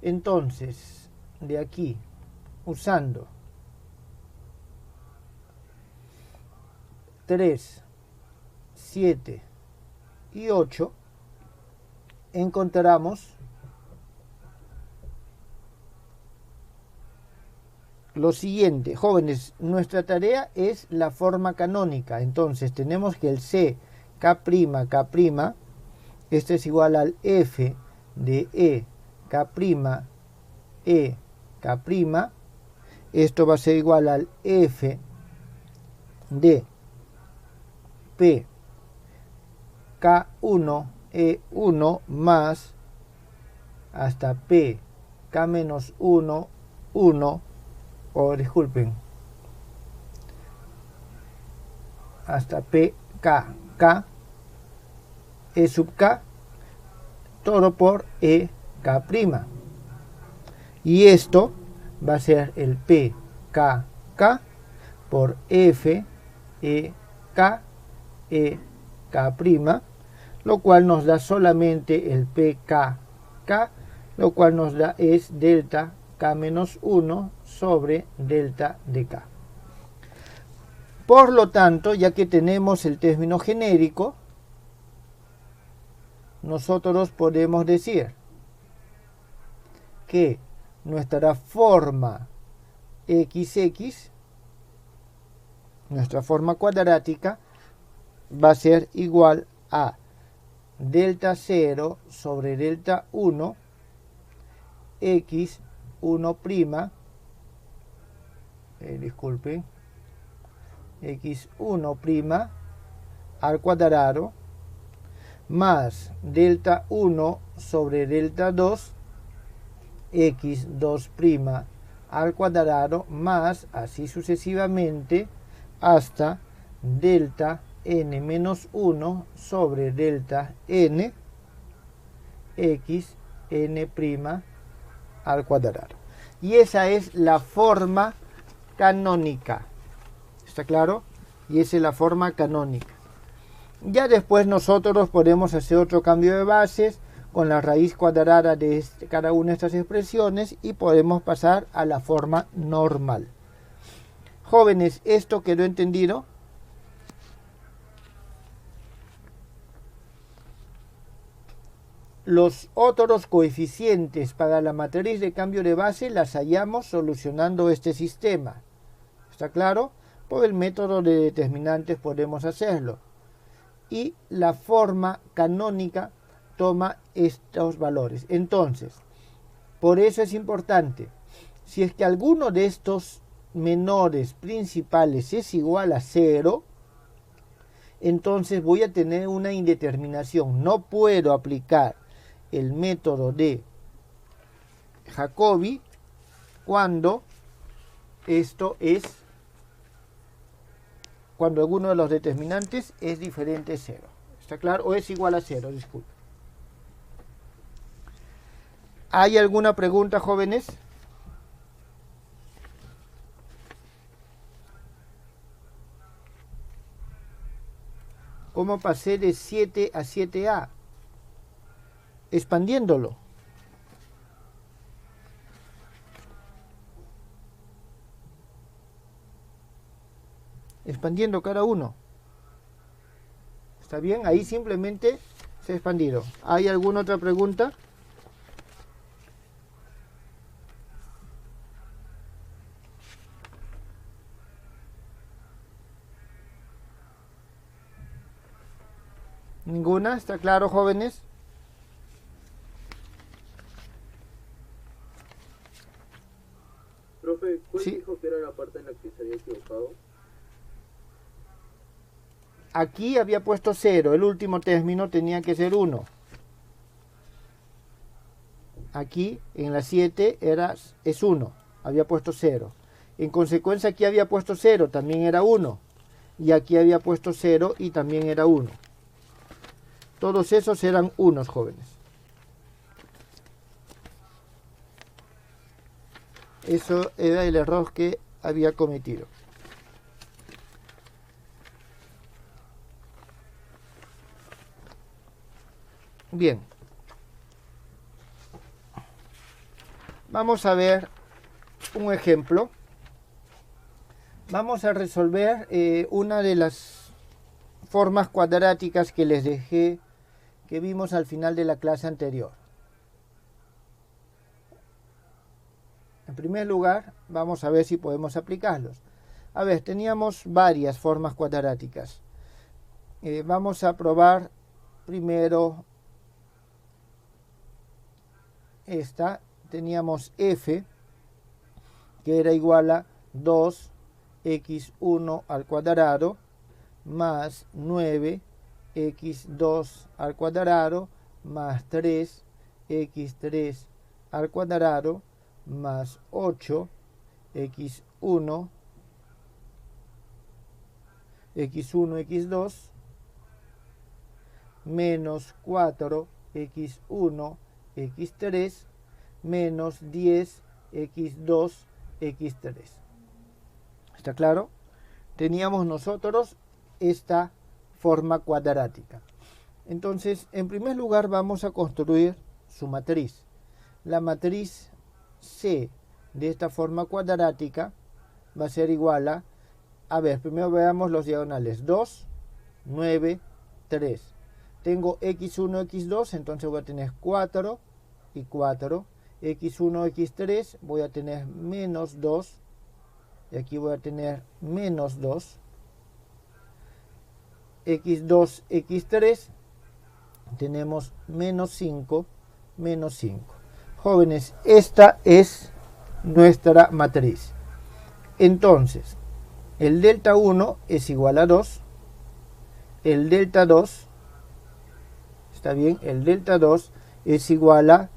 S1: Entonces, de aquí, usando 3, 7 y 8, encontramos lo siguiente. Jóvenes, nuestra tarea es la forma canónica. Entonces tenemos que el C, K', K', este es igual al F de E, K', E, K'. Esto va a ser igual al F de P, K1, E1 más hasta P, K-1, 1, o disculpen, hasta PK, K, E sub K, todo por EK'. Y esto va a ser el PKK por F, EK, EK', lo cual nos da solamente el PKK, lo cual nos da es delta K-1 sobre delta de K. Por lo tanto, ya que tenemos el término genérico, nosotros podemos decir que nuestra forma XX, nuestra forma cuadrática, va a ser igual a delta 0 sobre delta 1 x1', disculpen, x1' al cuadrado más delta 1 sobre delta 2 x2' al cuadrado más así sucesivamente hasta delta n menos 1 sobre delta n x n' al cuadrado. Y esa es la forma canónica. ¿Está claro? Y esa es la forma canónica. Ya después nosotros podemos hacer otro cambio de bases con la raíz cuadrada de cada una de estas expresiones y podemos pasar a la forma normal. Jóvenes, ¿esto quedó entendido? Los otros coeficientes para la matriz de cambio de base las hallamos solucionando este sistema. ¿Está claro? Por el método de determinantes podemos hacerlo. Y la forma canónica toma estos valores. Entonces, por eso es importante, si es que alguno de estos menores principales es igual a 0, entonces voy a tener una indeterminación. No puedo aplicar el método de Jacobi cuando cuando alguno de los determinantes es diferente a 0. ¿Está claro? O es igual a 0, disculpe. ¿Hay alguna pregunta, jóvenes? ¿Cómo pasé de 7 a 7a? Expandiéndolo. Expandiendo cada uno. ¿Está bien? Ahí simplemente se ha expandido. ¿Hay alguna otra pregunta? ¿Ninguna? ¿Está claro, jóvenes?
S2: Profe, ¿cuál
S1: Sí.
S2: dijo que era la parte en la que se había equivocado?
S1: Aquí había puesto 0, el último término tenía que ser 1. Aquí en la 7 es 1, había puesto 0. En consecuencia aquí había puesto 0, también era 1. Y aquí había puesto 0 y también era 1. Todos esos eran unos, jóvenes. Eso era el error que había cometido. Bien. Vamos a ver un ejemplo. Vamos a resolver una de las formas cuadráticas que les dejé, que vimos al final de la clase anterior. En primer lugar, vamos a ver si podemos aplicarlos. A ver, teníamos varias formas cuadráticas. Vamos a probar primero esta. Teníamos f, que era igual a 2x1 al cuadrado más 9x2 al cuadrado más 3x3 al cuadrado más 8x1, x2 menos 4x1, x3 menos 10x2, x3. ¿Está claro? Teníamos nosotros esta forma cuadrática. Entonces, en primer lugar vamos a construir su matriz. La matriz C de esta forma cuadrática va a ser igual a ver, primero veamos los diagonales. 2, 9, 3. Tengo x1, x2, entonces voy a tener 4 y 4. x1, x3, voy a tener menos 2. Y aquí voy a tener menos 2. x2, x3, tenemos menos 5, menos 5. Jóvenes, esta es nuestra matriz. Entonces, el delta 1 es igual a 2. El delta 2, ¿está bien? El delta 2 es igual a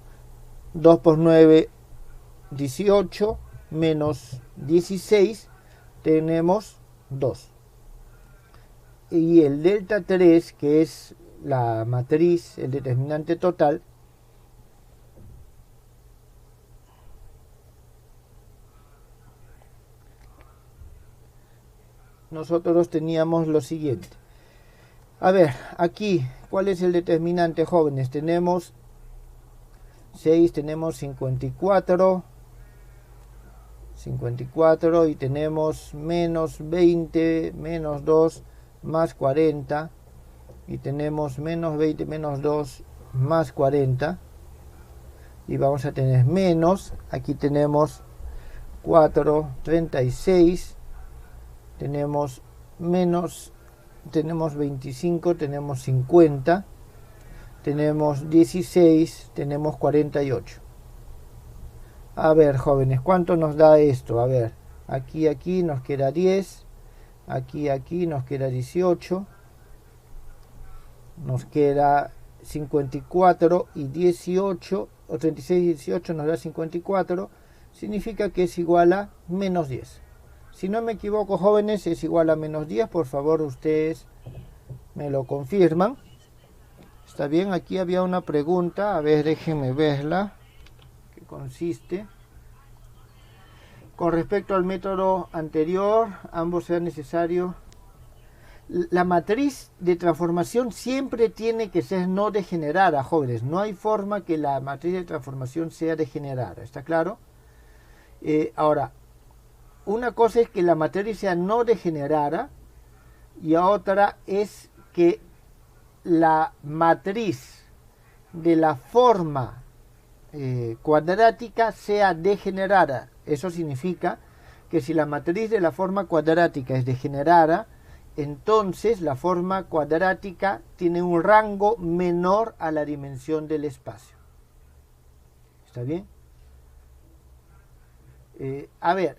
S1: 2 por 9, 18, menos 16, tenemos 2. Y el delta 3, que es la matriz, el determinante total, nosotros teníamos lo siguiente. A ver, aquí, ¿cuál es el determinante, jóvenes? Tenemos 6, tenemos 54 y tenemos menos 20, menos 2, más 40. Y tenemos menos 20, menos 2, más 40. Y vamos a tener menos, aquí tenemos 4, 36 tenemos menos, tenemos 25, tenemos 50, tenemos 16, tenemos 48. A ver, jóvenes, ¿cuánto nos da esto? A ver, aquí nos queda 10, aquí nos queda 18, nos queda 54 y 18, o 36 y 18 nos da 54, significa que es igual a menos 10. Si no me equivoco, jóvenes, es igual a menos 10, por favor ustedes me lo confirman. Está bien, aquí había una pregunta, a ver, déjenme verla, que consiste. Con respecto al método anterior, ambos sean necesarios. La matriz de transformación siempre tiene que ser no degenerada, jóvenes. No hay forma que la matriz de transformación sea degenerada, ¿está claro? Ahora, una cosa es que la matriz sea no degenerada y otra es que la matriz de la forma cuadrática sea degenerada. Eso significa que si la matriz de la forma cuadrática es degenerada, entonces la forma cuadrática tiene un rango menor a la dimensión del espacio. ¿Está bien? A ver,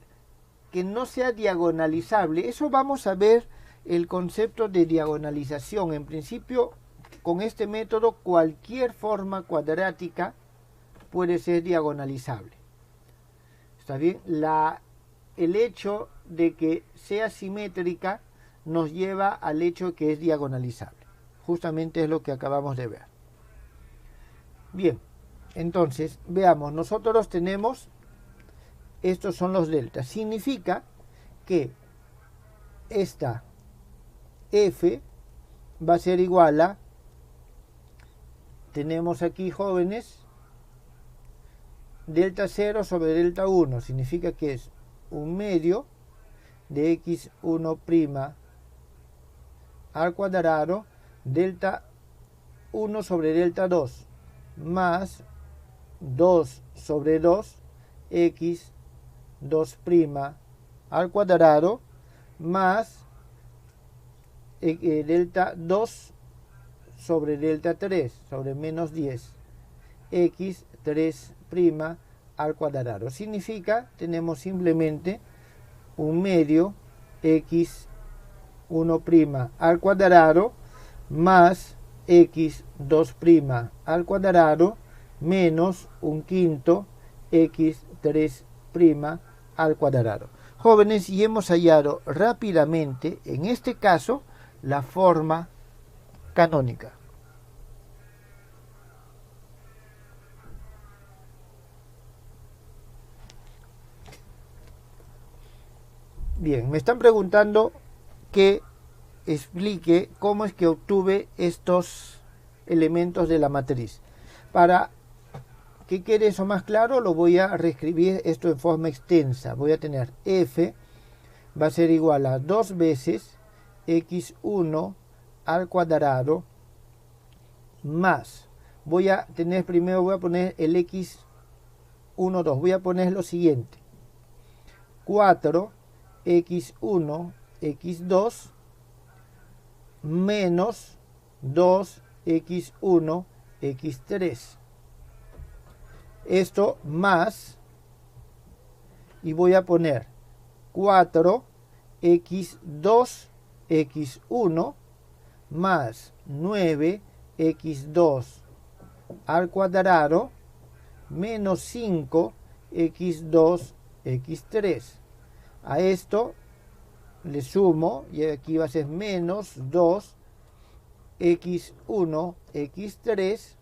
S1: que no sea diagonalizable, eso vamos a ver el concepto de diagonalización. En principio, con este método, cualquier forma cuadrática puede ser diagonalizable. ¿Está bien? El hecho de que sea simétrica nos lleva al hecho que es diagonalizable. Justamente es lo que acabamos de ver. Bien, entonces, veamos, nosotros tenemos, estos son los deltas. Significa que esta F va a ser igual a, tenemos aquí, jóvenes, delta 0 sobre delta 1. Significa que es un medio de x1' al cuadrado delta 1 sobre delta 2 más 2 sobre 2 x2' al cuadrado más delta 2 sobre delta 3 sobre menos 10 x3' al cuadrado. Significa, tenemos simplemente un medio x1' al cuadrado más x2' al cuadrado menos un quinto x3' al cuadrado. Jóvenes, y hemos hallado rápidamente, en este caso, la forma canónica. Bien, me están preguntando que explique cómo es que obtuve estos elementos de la matriz. Para que quede eso más claro, lo voy a reescribir esto en forma extensa. Voy a tener f va a ser igual a 2 veces x1 al cuadrado más, voy a tener primero, voy a poner el x1, 2, voy a poner lo siguiente, 4 x1, x2 menos 2 x1, x3. Esto más, y voy a poner 4 x2, x1 más 9 x2 al cuadrado menos 5 x2, x3. A esto le sumo, y aquí va a ser menos 2 x1, x3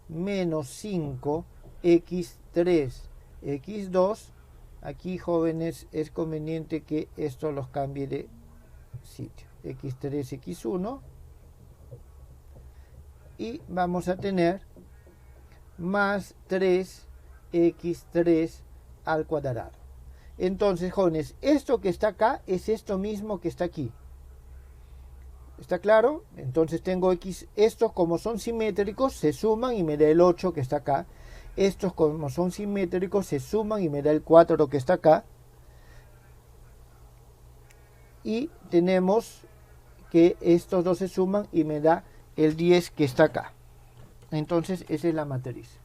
S1: menos 5 x3, x2. Aquí, jóvenes, es conveniente que esto los cambie de sitio. x3, x1. Y vamos a tener más 3 x3 al cuadrado. Entonces, jóvenes, esto que está acá es esto mismo que está aquí. ¿Está claro? Entonces tengo x, estos como son simétricos se suman y me da el 8 que está acá. Estos como son simétricos se suman y me da el 4 que está acá. y tenemos que estos dos se suman y me da el 10 que está acá. Entonces esa es la matriz.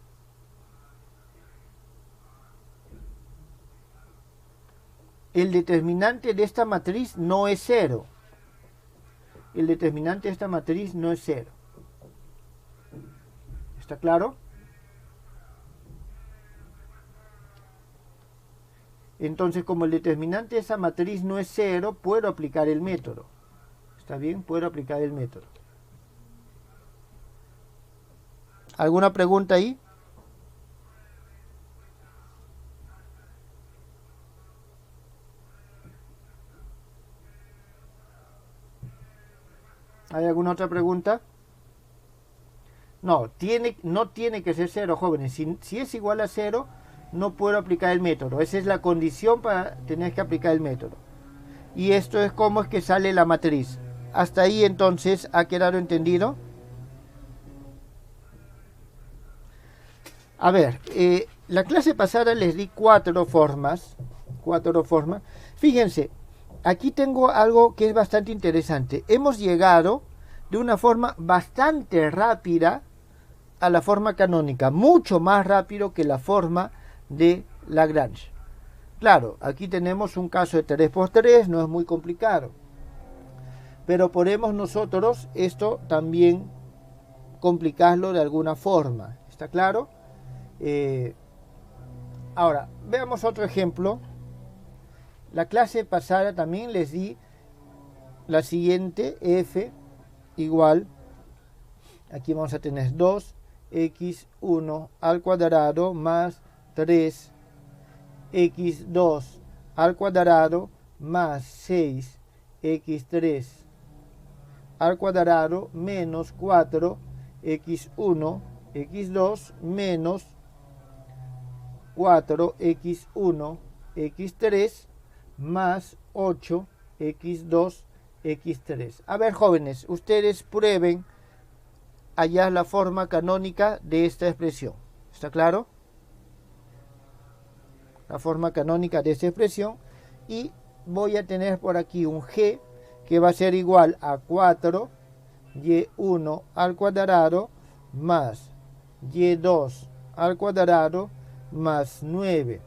S1: El determinante de esta matriz no es 0. El determinante de esta matriz no es 0. ¿Está claro? Entonces, como el determinante de esa matriz no es 0, puedo aplicar el método. ¿Está bien? Puedo aplicar el método. ¿Alguna pregunta ahí? ¿Hay alguna otra pregunta? No tiene que ser 0, jóvenes. Si es igual a 0, no puedo aplicar el método. Esa es la condición para tener que aplicar el método. Y esto es cómo es que sale la matriz. Hasta ahí entonces, ¿ha quedado entendido? A ver, la clase pasada les di 4 formas. Fíjense, aquí tengo algo que es bastante interesante. Hemos llegado de una forma bastante rápida a la forma canónica, mucho más rápido que la forma de Lagrange. Claro, aquí tenemos un caso de 3 por 3, no es muy complicado. Pero podemos nosotros esto también complicarlo de alguna forma. ¿Está claro? Ahora, veamos otro ejemplo. La clase pasada también les di la siguiente, f igual, aquí vamos a tener 2x1 al cuadrado más 3x2 al cuadrado más 6x3 al cuadrado menos 4x1 x2 menos 4x1 x3 más 8x2 x3. A ver, jóvenes, ustedes prueben hallar la forma canónica de esta expresión. ¿Está claro? La forma canónica de esta expresión. Y voy a tener por aquí un g que va a ser igual a 4y1 al cuadrado más y2 al cuadrado más 9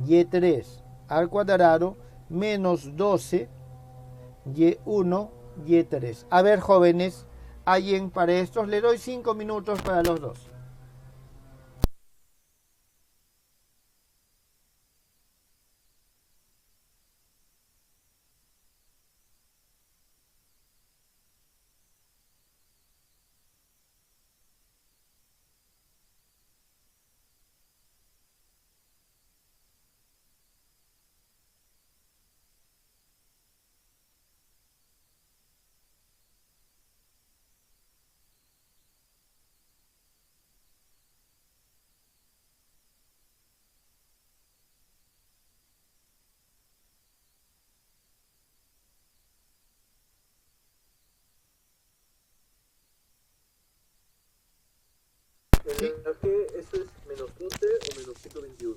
S1: y3 al cuadrado menos 12 y1 y3. A ver, jóvenes, hallen para estos. Le doy 5 minutos para los dos.
S3: ¿En la G eso es menos 12 o menos 121?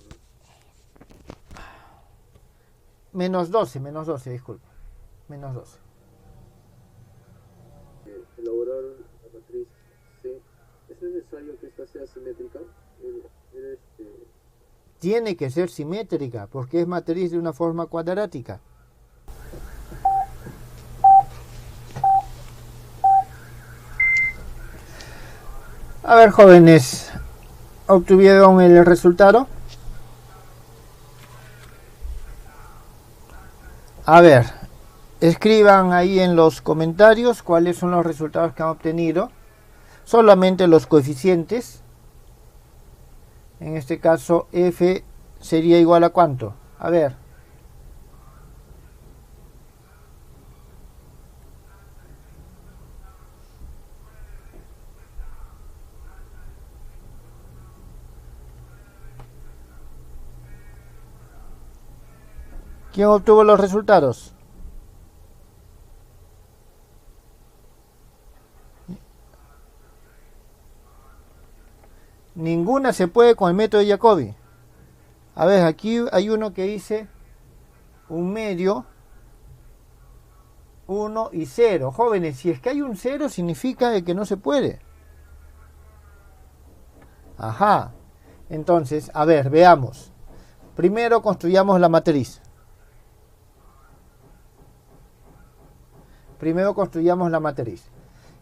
S1: Menos 12, disculpe. Menos 12.
S3: Elaborar la matriz C. ¿Es necesario que esta sea simétrica?
S1: Tiene que ser simétrica porque es matriz de una forma cuadrática. A ver, jóvenes, ¿obtuvieron el resultado? A ver, escriban ahí en los comentarios cuáles son los resultados que han obtenido. Solamente los coeficientes. En este caso, f sería igual a ¿cuánto? A ver. ¿Quién obtuvo los resultados? Ninguna se puede con el método de Jacobi. A ver, aquí hay uno que dice un medio 1 y 0. Jóvenes, si es que hay un 0 significa de que no se puede. Ajá. Entonces, a ver, veamos. Primero construyamos la matriz. Primero construyamos la matriz.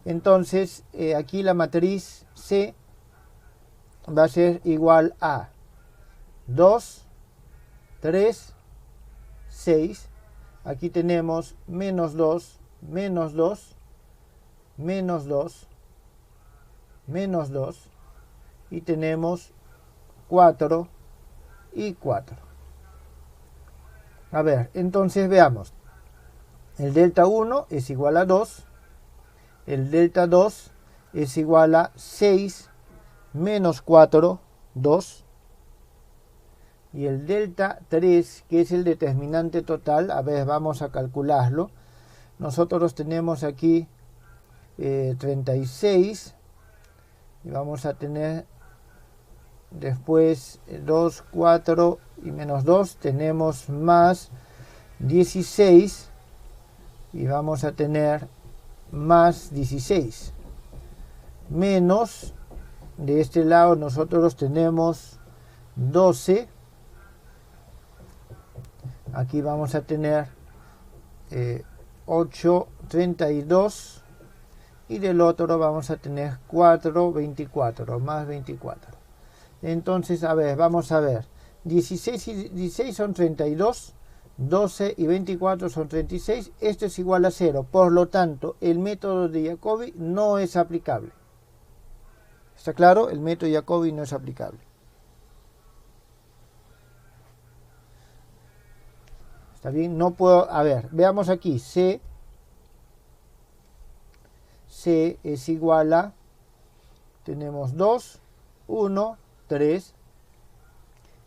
S1: Entonces, aquí la matriz C va a ser igual a 2, 3, 6. Aquí tenemos menos 2, menos 2, menos 2, menos 2. Y tenemos 4 y 4. A ver, entonces veamos. El delta 1 es igual a 2. El delta 2 es igual a 6 menos 4, 2. Y el delta 3, que es el determinante total, a ver, vamos a calcularlo. Nosotros tenemos aquí 36. Y vamos a tener después 2, 4 y menos 2. Tenemos más 16. Y vamos a tener más 16. Menos, de este lado nosotros tenemos 12. Aquí vamos a tener 8, 32. Y del otro vamos a tener 4, 24, más 24. Entonces, a ver, vamos a ver. 16 y 16 son 32. 12 y 24 son 36. Esto es igual a 0. Por lo tanto, el método de Jacobi no es aplicable. ¿Está claro? El método de Jacobi no es aplicable. ¿Está bien? No puedo... A ver, veamos aquí. C es igual a... Tenemos 2, 1, 3.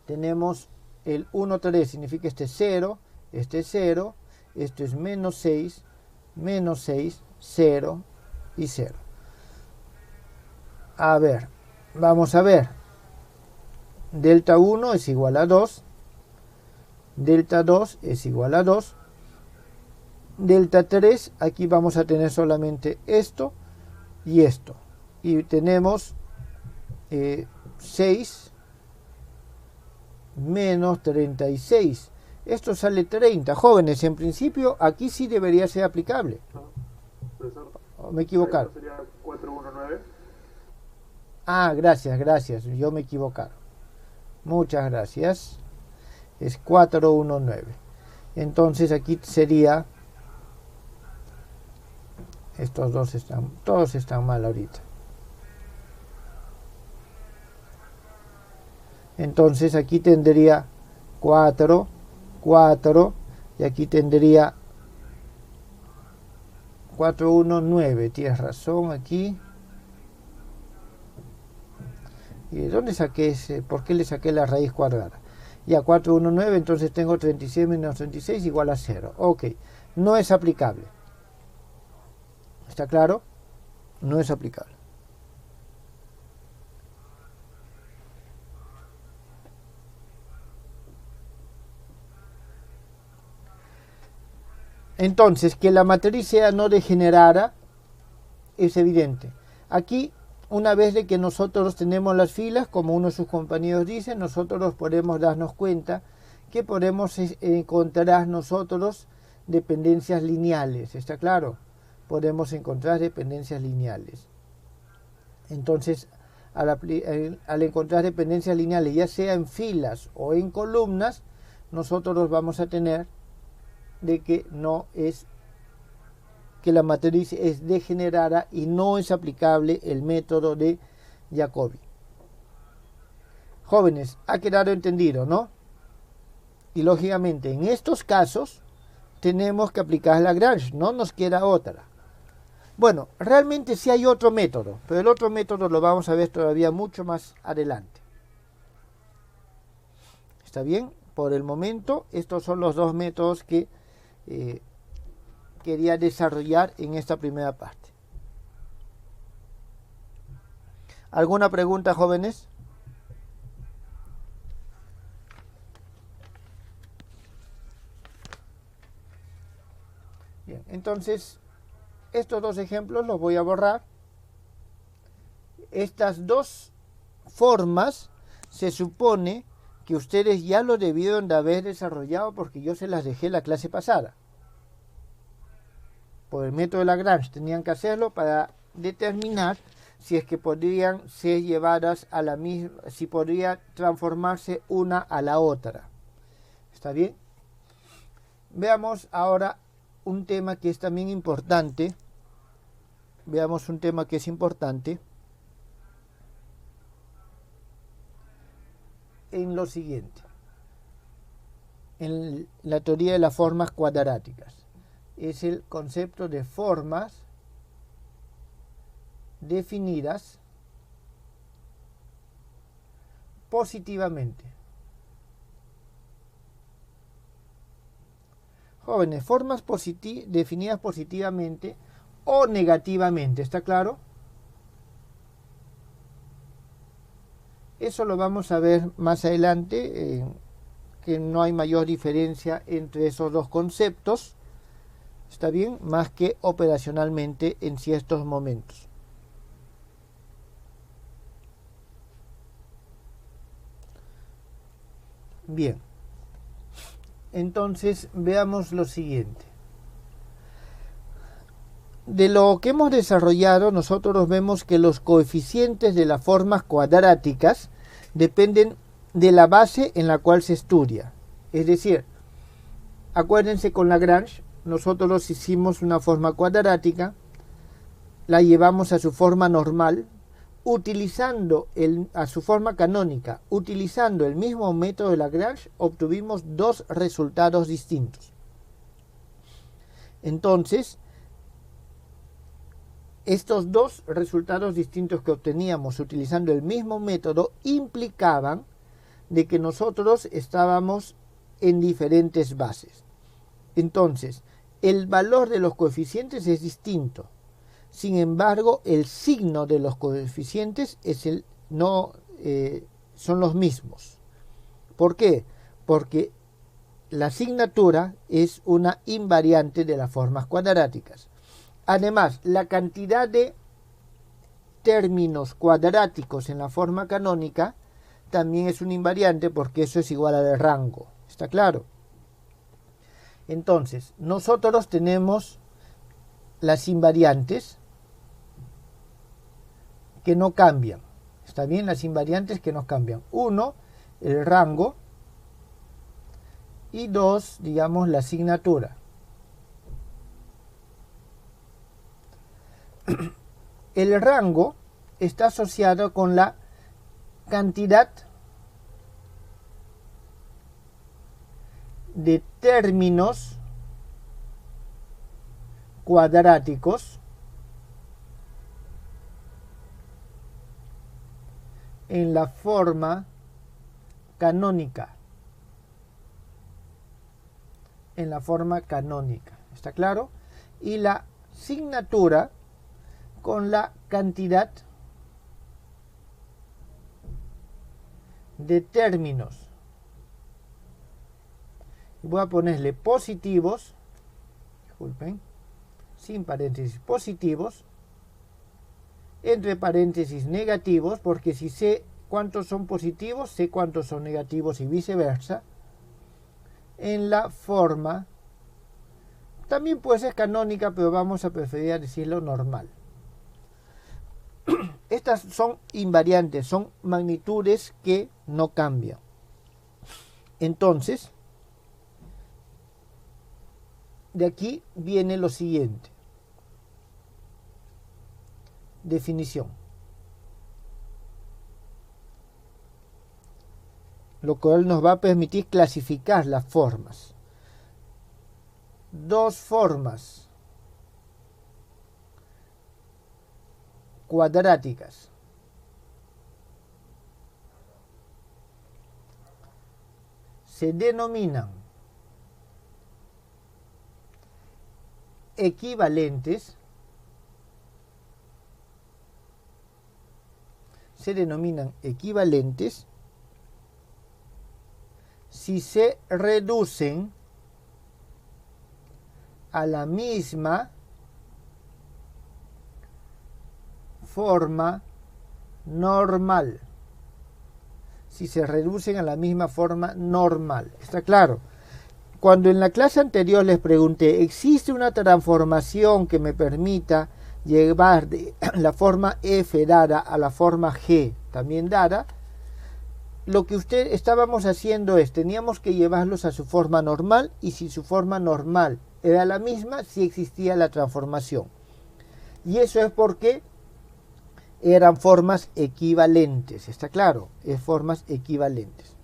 S1: Tenemos el 1, 3. Significa este es 0. Este es 0. Esto es menos 6. Menos 6. 0 y 0. A ver. Vamos a ver. Delta 1 es igual a 2. Delta 2 es igual a 2. Delta 3, aquí vamos a tener solamente esto y esto. Y tenemos 6 menos 36. Esto sale 30. Jóvenes, en principio aquí sí debería ser aplicable.
S3: Profesor,
S1: ¿O me equivocaron?
S3: sería 419.
S1: Ah, gracias. Yo me equivocaron. Muchas gracias. Es 419. Entonces aquí sería... Estos dos todos están mal ahorita. Entonces aquí tendría 4, 4 y aquí tendría 419. Tienes razón aquí. ¿Y de dónde saqué ese? ¿Por qué le saqué la raíz cuadrada? Ya 419, entonces tengo 36 menos 36 igual a 0. Ok, no es aplicable. ¿Está claro? No es aplicable. Entonces, que la matriz sea no degenerada es evidente. Aquí, una vez de que nosotros tenemos las filas, como uno de sus compañeros dice, nosotros podemos darnos cuenta que podemos encontrar nosotros dependencias lineales. ¿Está claro? Podemos encontrar dependencias lineales. Entonces, al encontrar dependencias lineales, ya sea en filas o en columnas, nosotros vamos a tener de que no es que la matriz es degenerada y no es aplicable el método de Jacobi. Jóvenes, ha quedado entendido, ¿no? Y lógicamente en estos casos tenemos que aplicar Lagrange, no nos queda otra. Bueno, realmente sí hay otro método, pero el otro método lo vamos a ver todavía mucho más adelante. ¿Está bien? Por el momento, estos son los dos métodos que quería desarrollar en esta primera parte. ¿Alguna pregunta, jóvenes? Bien, entonces Entonces, estos dos ejemplos los voy a borrar. Estas dos formas se supone que ustedes ya lo debieron de haber desarrollado porque yo se las dejé la clase pasada. Por el método de Lagrange tenían que hacerlo para determinar si es que podrían ser llevadas a la misma, si podría transformarse una a la otra. ¿Está bien? Veamos ahora un tema que es también importante. Veamos un tema que es importante en lo siguiente. En la teoría de las formas cuadráticas. Es el concepto de formas definidas positivamente. Jóvenes, formas definidas positivamente o negativamente, ¿está claro? Eso lo vamos a ver más adelante, que no hay mayor diferencia entre esos dos conceptos, ¿está bien? Más que operacionalmente en ciertos momentos. Bien, entonces veamos lo siguiente. De lo que hemos desarrollado, nosotros vemos que los coeficientes de las formas cuadráticas dependen de la base en la cual se estudia. Es decir, acuérdense con Lagrange, nosotros hicimos una forma cuadrática, la llevamos a su forma normal, utilizando a su forma canónica, utilizando el mismo método de Lagrange, obtuvimos dos resultados distintos. Entonces, estos dos resultados distintos que obteníamos utilizando el mismo método implicaban de que nosotros estábamos en diferentes bases. Entonces, el valor de los coeficientes es distinto. Sin embargo, el signo de los coeficientes son los mismos. ¿Por qué? Porque la asignatura es una invariante de las formas cuadráticas. Además, la cantidad de términos cuadráticos en la forma canónica también es un invariante porque eso es igual al rango. ¿Está claro? Entonces, nosotros tenemos las invariantes que no cambian. ¿Está bien? Las invariantes que no cambian. 1, el rango. Y 2, digamos, la asignatura. El rango está asociado con la cantidad de términos cuadráticos en la forma canónica. En la forma canónica. ¿Está claro? Y la asignatura con la cantidad de términos. Voy a ponerle positivos, disculpen, sin paréntesis, positivos, entre paréntesis negativos, porque si sé cuántos son positivos, sé cuántos son negativos y viceversa, en la forma, también puede ser canónica, pero vamos a preferir decirlo normal. Estas son invariantes, son magnitudes que no cambian. Entonces, de aquí viene lo siguiente. Definición. Lo cual nos va a permitir clasificar las formas. Dos formas cuadráticas se denominan equivalentes, si se reducen a la misma forma normal. Si se reducen a la misma forma normal. ¿Está claro? Cuando en la clase anterior les pregunté, ¿existe una transformación que me permita llevar de la forma f dada a la forma g también dada? Lo que estábamos haciendo es, teníamos que llevarlos a su forma normal, y si su forma normal era la misma, sí existía la transformación. Y eso es porque eran formas equivalentes, ¿está claro? Es formas equivalentes.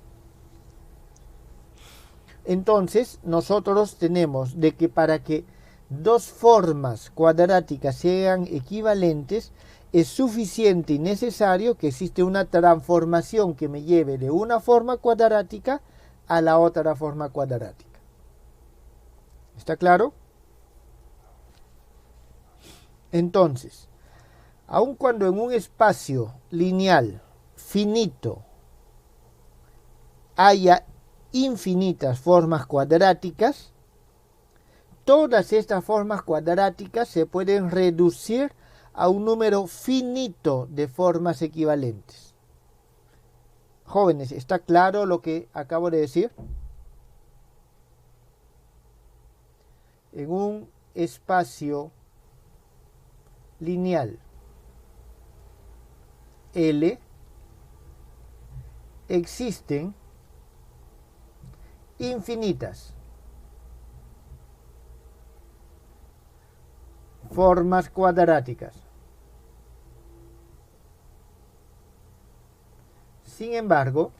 S1: Entonces, nosotros tenemos de que para que dos formas cuadráticas sean equivalentes, es suficiente y necesario que existe una transformación que me lleve de una forma cuadrática a la otra forma cuadrática. ¿Está claro? Entonces, aun cuando en un espacio lineal finito haya infinitas formas cuadráticas, todas estas formas cuadráticas se pueden reducir a un número finito de formas equivalentes. Jóvenes, ¿está claro lo que acabo de decir? En un espacio lineal L existen infinitas formas cuadráticas. Sin embargo,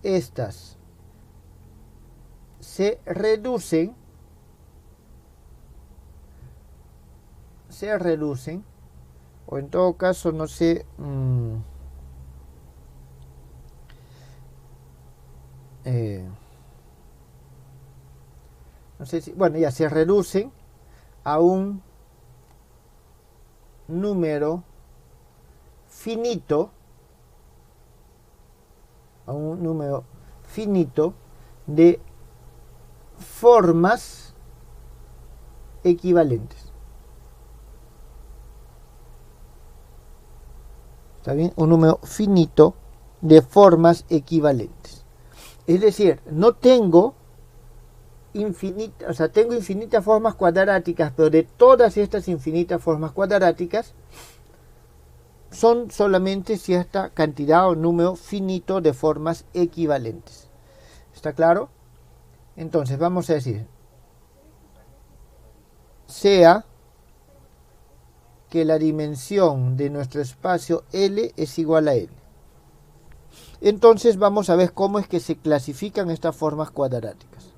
S1: estas se reducen, o en todo caso, no sé, no sé si, bueno, ya se reducen a un número finito, de formas equivalentes. ¿Está bien? Un número finito de formas equivalentes. Es decir, no tengo tengo infinitas formas cuadráticas, pero de todas estas infinitas formas cuadráticas son solamente cierta cantidad o número finito de formas equivalentes. ¿Está claro? Entonces vamos a decir, sea que la dimensión de nuestro espacio L es igual a N. Entonces vamos a ver cómo es que se clasifican estas formas cuadráticas.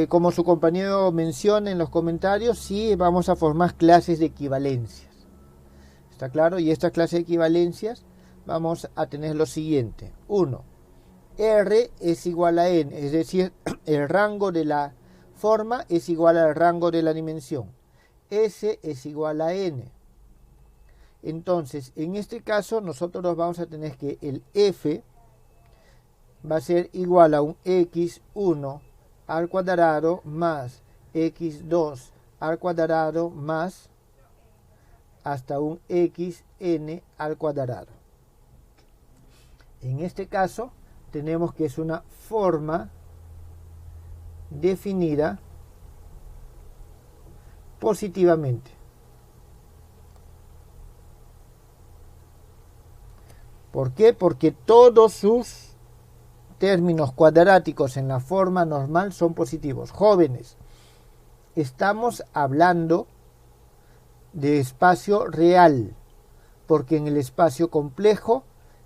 S1: Como su compañero menciona en los comentarios, sí vamos a formar clases de equivalencias. ¿Está claro? Y estas clases de equivalencias vamos a tener lo siguiente. 1. R es igual a N, es decir, el rango de la forma es igual al rango de la dimensión. S es igual a N. Entonces, en este caso, nosotros vamos a tener que el F va a ser igual a un x1 al cuadrado más x2 al cuadrado más hasta un xn al cuadrado. En este caso tenemos que es una forma definida positivamente. ¿Por qué? Porque todos sus términos cuadráticos en la forma normal son positivos. Jóvenes, estamos hablando de espacio real, porque en el espacio complejo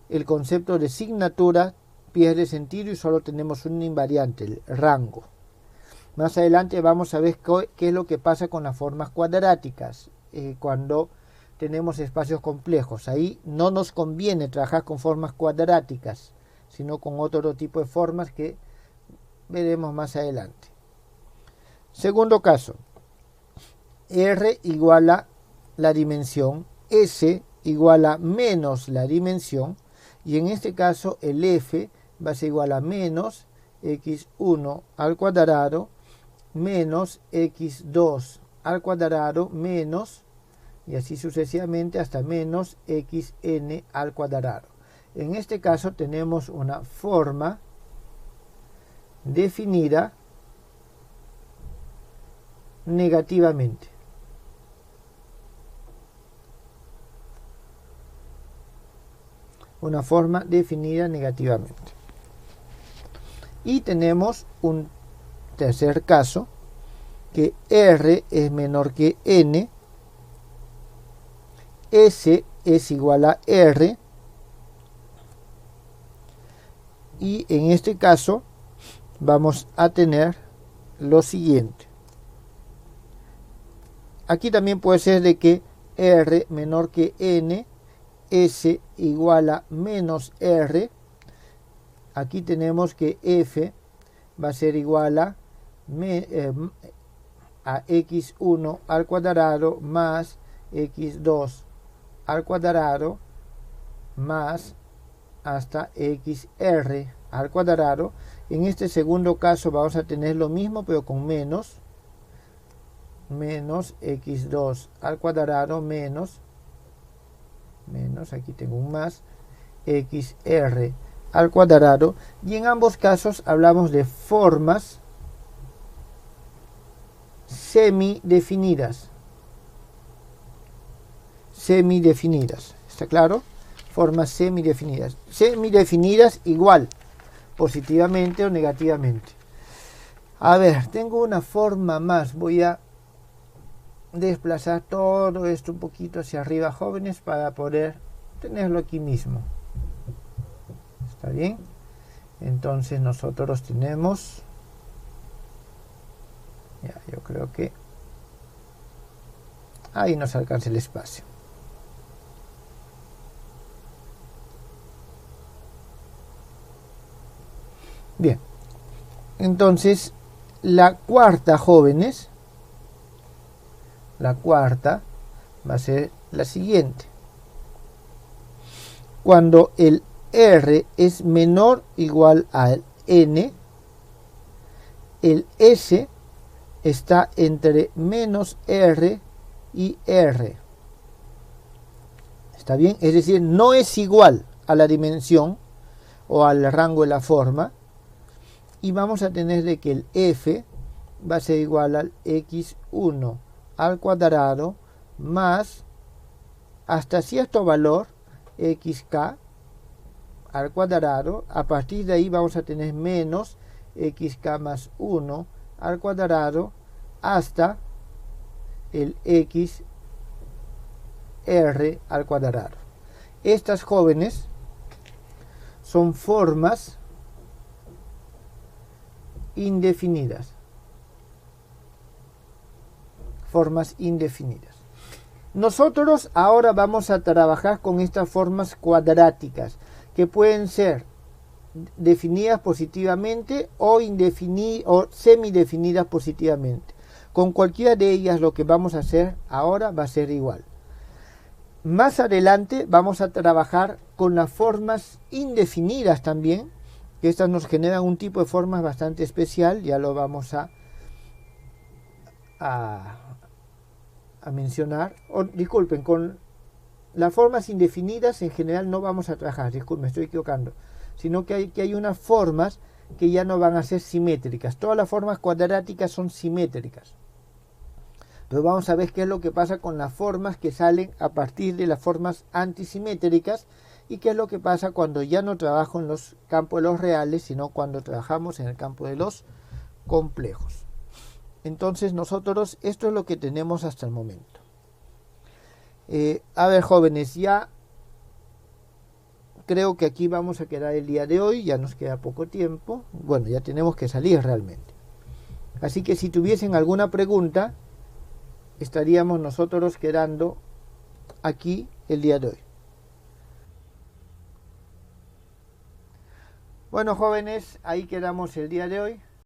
S1: el concepto de signatura pierde sentido y solo tenemos un invariante, el rango. Más adelante vamos a ver qué es lo que pasa con las formas cuadráticas cuando tenemos espacios complejos. Ahí no nos conviene trabajar con formas cuadráticas, sino con otro tipo de formas que veremos más adelante. Segundo caso, R igual a la dimensión, S igual a menos la dimensión, y en este caso el F va a ser igual a menos x1 al cuadrado menos x2 al cuadrado menos, y así sucesivamente hasta menos xn al cuadrado. En este caso tenemos una forma definida negativamente. Una forma definida negativamente. Y tenemos un tercer caso, que R es menor que N, S es igual a R, y en este caso vamos a tener lo siguiente. Aquí también puede ser de que R menor que N, S igual a menos R. Aquí tenemos que F va a ser igual a x1 al cuadrado más x2 al cuadrado más hasta xr al cuadrado. En este segundo caso vamos a tener lo mismo pero con menos x2 al cuadrado menos, aquí tengo un más, xr al cuadrado, y en ambos casos hablamos de formas semidefinidas. ¿Está claro? Formas semidefinidas. Semidefinidas igual, positivamente o negativamente. A ver, tengo una forma más. Voy a desplazar todo esto un poquito hacia arriba, jóvenes, para poder tenerlo aquí mismo. ¿Está bien? Entonces nosotros tenemos... Ya, yo creo que ahí nos alcanza el espacio. Bien. Entonces, la cuarta, jóvenes, la cuarta va a ser la siguiente. Cuando el R es menor o igual al N, el S está entre menos R y R. ¿Está bien? Es decir, no es igual a la dimensión o al rango de la forma. Y vamos a tener de que el F va a ser igual al x1 al cuadrado más hasta cierto valor xk al cuadrado. A partir de ahí vamos a tener menos xk más 1 al cuadrado hasta el xr al cuadrado. Estas, jóvenes, son formas indefinidas. Formas indefinidas. Nosotros ahora vamos a trabajar con estas formas cuadráticas, que pueden ser definidas positivamente o semidefinidas positivamente. Con cualquiera de ellas lo que vamos a hacer ahora va a ser igual. Más adelante vamos a trabajar con las formas indefinidas también, que estas nos generan un tipo de formas bastante especial, ya lo vamos a mencionar. Disculpen, con las formas indefinidas en general no vamos a trabajar, disculpen, me estoy equivocando, sino que hay unas formas que ya no van a ser simétricas. Todas las formas cuadráticas son simétricas. Entonces vamos a ver qué es lo que pasa con las formas que salen a partir de las formas antisimétricas y qué es lo que pasa cuando ya no trabajo en los campos de los reales, sino cuando trabajamos en el campo de los complejos. Entonces nosotros esto es lo que tenemos hasta el momento. A ver, jóvenes, ya creo que aquí vamos a quedar el día de hoy, ya nos queda poco tiempo. Bueno, ya tenemos que salir realmente. Así que si tuviesen alguna pregunta, estaríamos nosotros quedando aquí el día de hoy. Bueno, jóvenes, ahí quedamos el día de hoy.